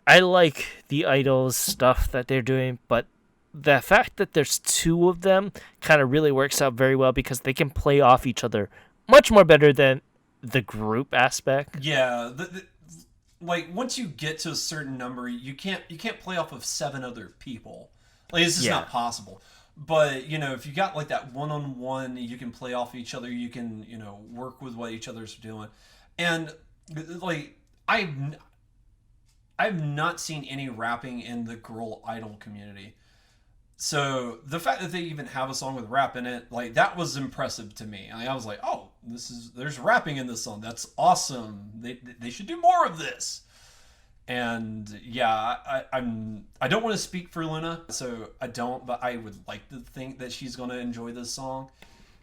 the idols stuff that they're doing, but the fact that there's 2 of them kind of really works out very well because they can play off each other much more better than the group aspect. Yeah, like once you get to a certain number, you can't play off of 7 other people. Like it's just not possible. But if you got like that one-on-one, you can play off each other. You can work with what each other's doing, and like I've not seen any rapping in the girl idol community. So the fact that they even have a song with rap in it, like that was impressive to me. I was like, oh, there's rapping in this song. That's awesome. They should do more of this. And yeah, I don't want to speak for Luna, so I don't. But I would like to think that she's gonna enjoy this song.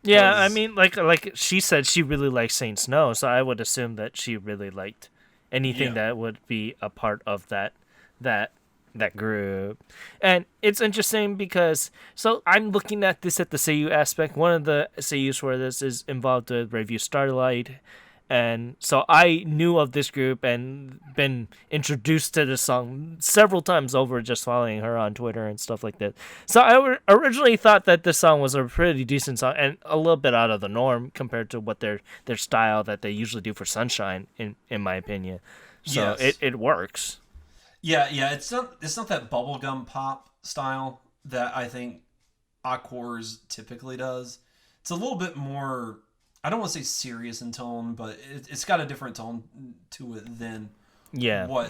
Yeah, I mean, like she said, she really likes Saint Snow, so I would assume that she really liked anything that would be a part of that group. And it's interesting because I'm looking at this at the Seiyu aspect. One of the Seiyus for this is involved with Review Starlight, and so I knew of this group and been introduced to this song several times over just following her on Twitter and stuff like that. So I originally thought that this song was a pretty decent song and a little bit out of the norm compared to what their style that they usually do for Sunshine, in my opinion. So it works. Yeah, it's not that bubblegum pop style that I think Aquars typically does. It's a little bit more, I don't want to say serious in tone, but it's got a different tone to it than what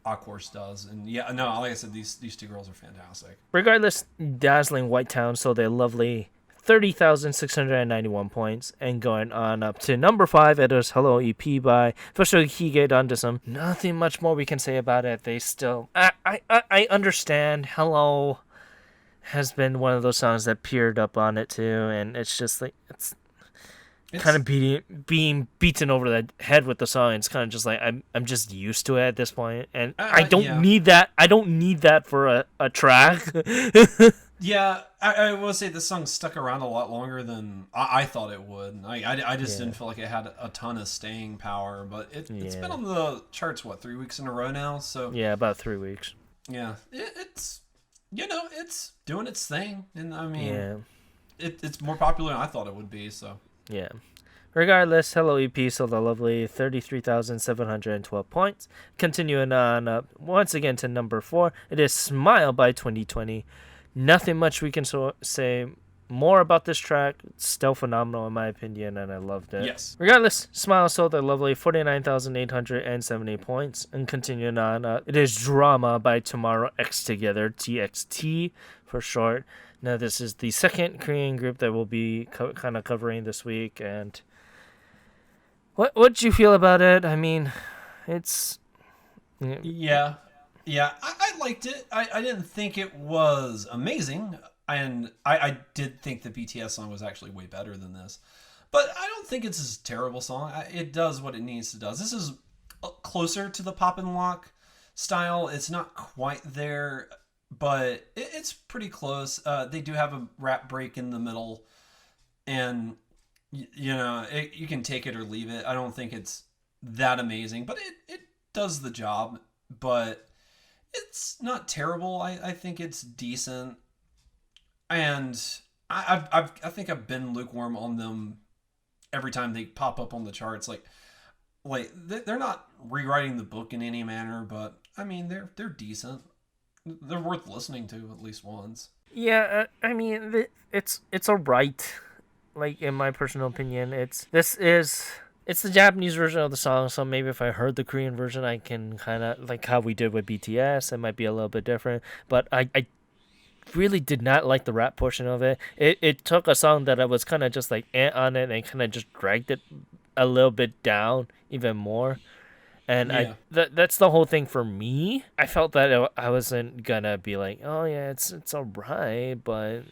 Aquars does. And like I said, these 2 girls are fantastic. Regardless, Dazzling White Town sold a lovely 30,691 points, and going on up to number 5, it was Hello EP by Fushigi Hige Dandism. Nothing much more we can say about it. They still, I understand. Hello has been one of those songs that peered up on it too, and it's just like it's kind of being beaten over the head with the song. It's kind of just like I'm just used to it at this point, and I don't need that. I don't need that for a track. Yeah, I will say this song stuck around a lot longer than I thought it would. I just didn't feel like it had a ton of staying power, but it's been on the charts, 3 weeks in a row now? So yeah, about 3 weeks. Yeah, it's it's doing its thing, and I mean, it's more popular than I thought it would be. So yeah. Regardless, Hello EP sold a lovely 33,712 points. Continuing on up once again to number 4, it is Smile by 2020. Nothing much we can say more about this track. It's still phenomenal in my opinion, and I loved it. Yes. Regardless, Smile sold a lovely 49,870 points. And continuing on, it is Drama by Tomorrow X Together, TXT for short. Now, this is the second Korean group that we'll be kind of covering this week. And what'd you feel about it? I mean, It's Yeah, yeah, I liked it. I didn't think it was amazing, and I did think the BTS song was actually way better than this. But I don't think it's a terrible song. It does what it needs to do. This is closer to the pop and lock style. It's not quite there, but it's pretty close. They do have a rap break in the middle, and you can take it or leave it. I don't think it's that amazing, but it does the job. But it's not terrible. I think it's decent, and I think I've been lukewarm on them every time they pop up on the charts. They're not rewriting the book in any manner, but I mean they're decent. They're worth listening to at least once. yeah. I mean, it's alright. Like in my personal opinion, it's the Japanese version of the song. So maybe if I heard the Korean version, I can kind of like how we did with BTS. It might be a little bit different, but I really did not like the rap portion of it. It took a song that I was kind of just like on it and kind of just dragged it a little bit down even more. And Yeah, that's the whole thing for me. I felt that I wasn't gonna be like, oh yeah, it's alright, yeah, but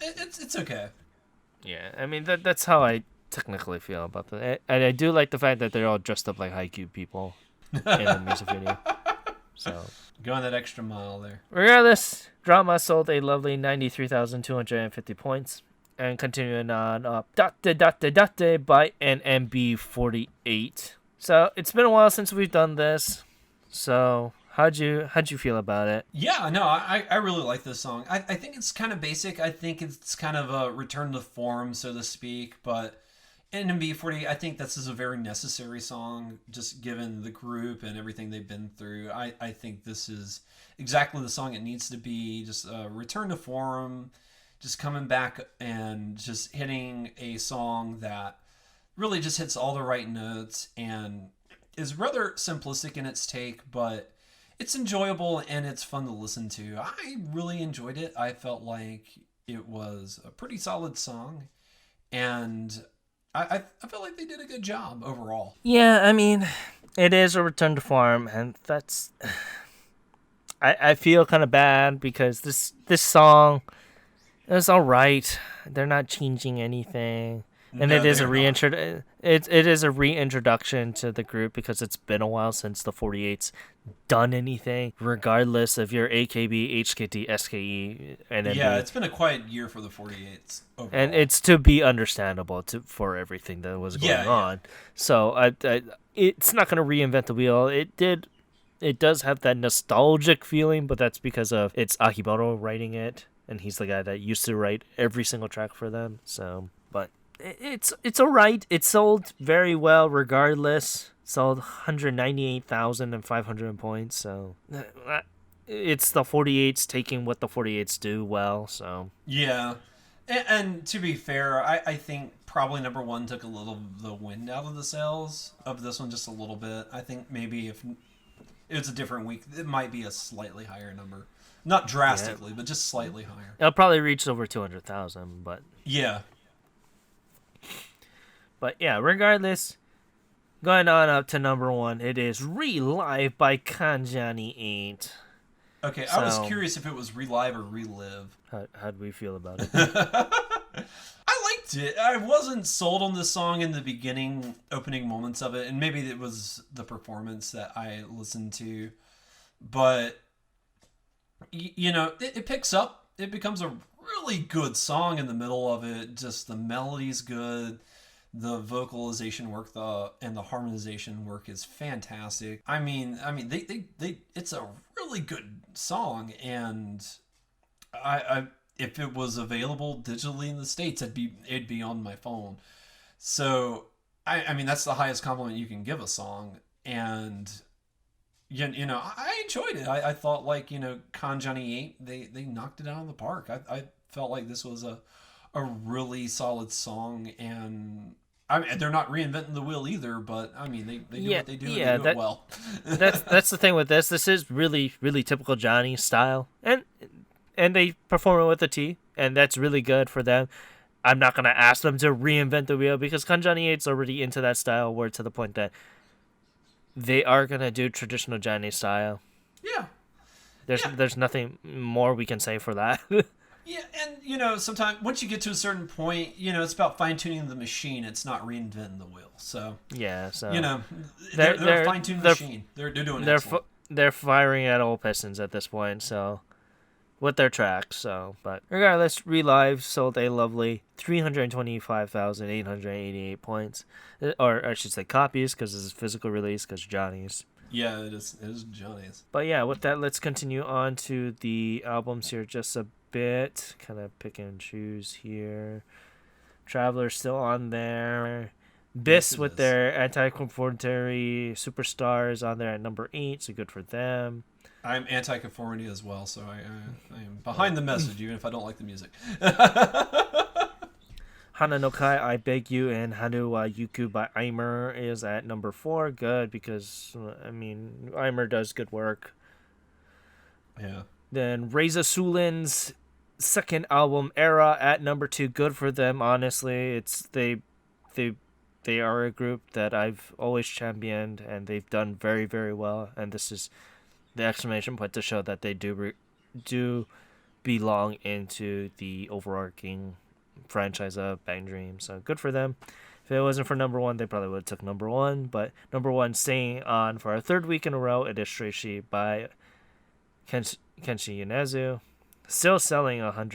it's okay. yeah, I mean that's how I technically feel about that. And I do like the fact that they're all dressed up like Haikyuu people in the music video. So Going that extra mile there. regardless, drama sold a lovely 93,250 points. And continuing on up, Date Date Date by NMB48. So it's been a while since we've done this. So how'd you feel about it? Yeah, no, I really like this song. I think it's kind of basic. I think it's kind of a return to form, so to speak. But NMB40, I think this is a very necessary song, just given the group and everything they've been through. I think this is exactly the song it needs to be. Just a return to form, just coming back and just hitting a song that really just hits all the right notes and is rather simplistic in its take, but it's enjoyable and it's fun to listen to. I really enjoyed it. I felt like it was a pretty solid song, and I felt like they did a good job overall. Yeah, I mean, it is a return to form, and that's I feel kind of bad because this song is all right. They're not changing anything. And No, it is they're not. it is a reintroduction to the group because it's been a while since the 48's done anything, regardless of your AKB, HKT, SKE, Yeah, NMB. it's been a quiet year for the 48s And overall. it's to be understandable for everything that was going Yeah, yeah. on. So it's not going to reinvent the wheel. It does have that nostalgic feeling, but that's because of it's Akibaro writing it, and he's the guy that used to write every single track for them. So, but it's alright. It sold very well, regardless. Sold 198,500 points. So, it's the 48s taking what the 48s do well. So, Yeah. And to be fair, I think probably number one took a little of the wind out of the sails of this one just a little bit. I think maybe if it was a different week, it might be a slightly higher number. Not yeah, drastically, but just slightly higher. it'll probably reach over 200,000. Yeah. But yeah, regardless, going on up to number one, it is Relive by Kanjani 8. Okay, I was So, curious if it was relive or relive. how do we feel about it? I liked it. I wasn't sold on this song in the beginning, opening moments of it, and maybe it was the performance that I listened to. But it picks up. It becomes a really good song in the middle of it. Just the melody's good. The vocalization work, and the harmonization work is fantastic. They it's a really good song, and I if it was available digitally in the States, it'd be on my phone. So I mean that's the highest compliment you can give a song, and I enjoyed it. I thought like Kanjani 8 they knocked it out of the park. I felt like this was a really solid song, and I mean they're not reinventing the wheel either, but I mean they do Yeah, what they do and they yeah, do it well. that's the thing with this. This is really really typical Johnny style, and they perform it with a T, and that's really good for them. I'm not gonna ask them to reinvent the wheel because Kanjani 8's already into that style, where to the point that they are gonna do traditional Chinese style. Yeah. There's nothing more we can say for that. Yeah, and sometimes once you get to a certain point, it's about fine tuning the machine. It's not reinventing the wheel. So Yeah, so they're a fine tuned machine. They're doing excellent. they're firing at all pistons at this point. So with their tracks. So, but regardless, Relive sold a lovely 325,888 points, or I should say copies, because this is physical release, because Johnny's. Yeah, it is. It is Johnny's. But yeah, with that, let's continue on to the albums here just a bit. Kind of pick and choose here. Traveler's still on there. Biss with their anti-conformity superstars on there at number 8, so good for them. I'm anti-conformity as well, so I am behind the message, even if I don't like the music. Hana no Kai, I Beg You, and Hanu wa Yuku by Aimer is at number 4. Good, because, Aimer does good work. Yeah. Then Reza Sulin's second album, Era, at number 2. Good for them, honestly. It's they are a group that I've always championed, and they've done very, very well. And this is the exclamation point to show that they do belong into the overarching franchise of Bang Dream. So good for them. If it wasn't for number 1, they probably would have took number 1. But number 1 staying on for our 3rd week in a row, it is Stray by Kenshi Yonezu. Still selling over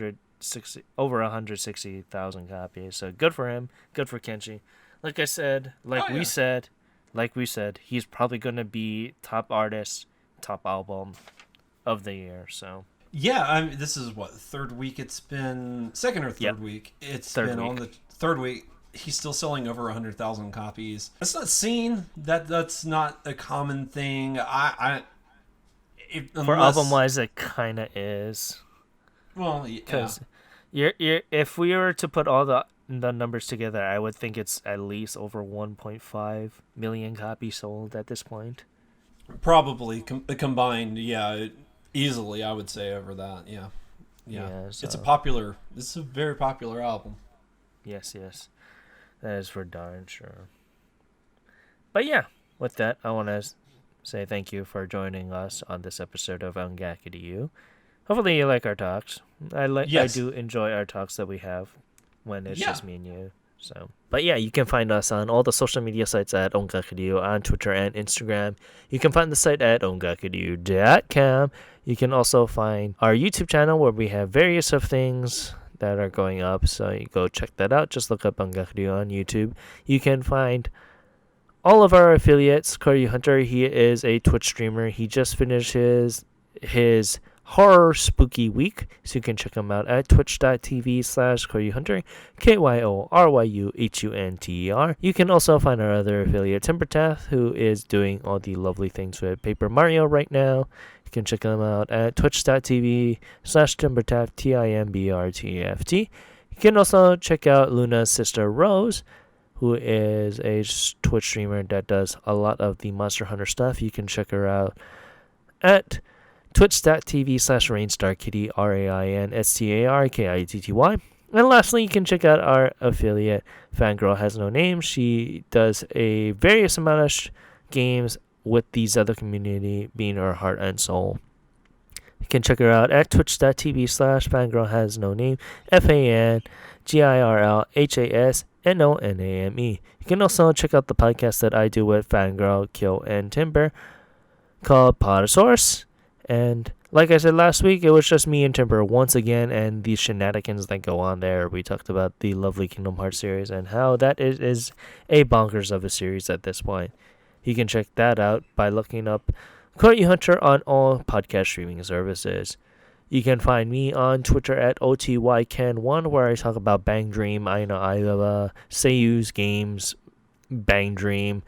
160,000 copies. So good for him. Good for Kenshi. Like I said, we said, he's probably going to be top artist, top album of the year. So yeah, this is what, 3rd week it's been, 2nd or 3rd week it's been on the 3rd week. He's still selling over 100,000 copies. That's not seen. That's not a common thing. For album wise, it kind of is. Well, yeah. Because if we were to put all the numbers together, I would think it's at least over 1.5 million copies sold at this point. Probably combined, yeah, easily I would say over that, yeah. So. It's a very popular album. Yes, that is for darn sure. But yeah, with that, I want to say thank you for joining us on this episode of Ongaku to You. Hopefully you like our talks. I do enjoy our talks that we have when it's just me and you. So, but yeah, you can find us on all the social media sites at Ongakuryu on Twitter and Instagram. You can find the site at ongakuryu.com. You can also find our YouTube channel where we have various of things that are going up. So you go check that out. Just look up Ongakuryu on YouTube. You can find all of our affiliates. Koryu Hunter, he is a Twitch streamer. He just finished his horror spooky week, so you can check him out at twitch.tv/KoryuHunter, KYORYUHUNTER. You can also find our other affiliate, Timbertath, who is doing all the lovely things with Paper Mario right now. You can check them out at twitch.tv/Timbertaft, TIMBRTFT. You can also check out Luna's sister Rose, who is a Twitch streamer that does a lot of the Monster Hunter stuff. You can check her out at twitch.tv/RainstarKitty, RAINSTARKITTY. And lastly, you can check out our affiliate, Fangirl Has No Name. She does a various amount of games with the Zelda community being her heart and soul. You can check her out at twitch.tv/fangirlhasnoname, FANGIRLHASNONAME. You can also check out the podcast that I do with Fangirl, Kill, and Timber called Podosaurus. And like I said last week, it was just me and Timber once again, and the shenanigans that go on there. We talked about the lovely Kingdom Hearts series and how that is a bonkers of a series at this point. You can check that out by looking up Koryu Hunter on all podcast streaming services. You can find me on Twitter at OTYCan1, where I talk about Bang Dream, Aina Aiwa, Seiyu's games, Bang Dream,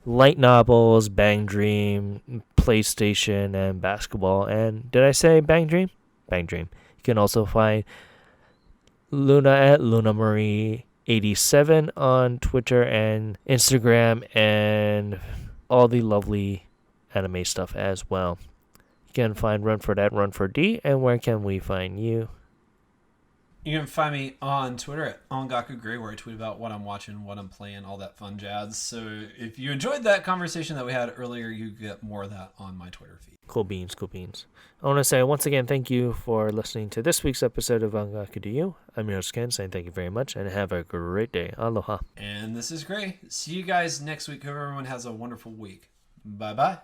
light novels, Bang Dream, PlayStation, and basketball. And did I say Bang Dream? Bang Dream. You can also find Luna at LunaMarie87 on Twitter and Instagram, and all the lovely anime stuff as well. You can find Run for That, Run for D, and where can we find you? You can find me on Twitter at OngakuGray, where I tweet about what I'm watching, what I'm playing, all that fun jazz. So if you enjoyed that conversation that we had earlier, you get more of that on my Twitter feed. Cool beans, cool beans. I want to say once again, thank you for listening to this week's episode of Ongaku to You. I'm your host Ken, saying thank you very much, and have a great day. Aloha. And this is Gray. See you guys next week. Hope everyone has a wonderful week. Bye-bye.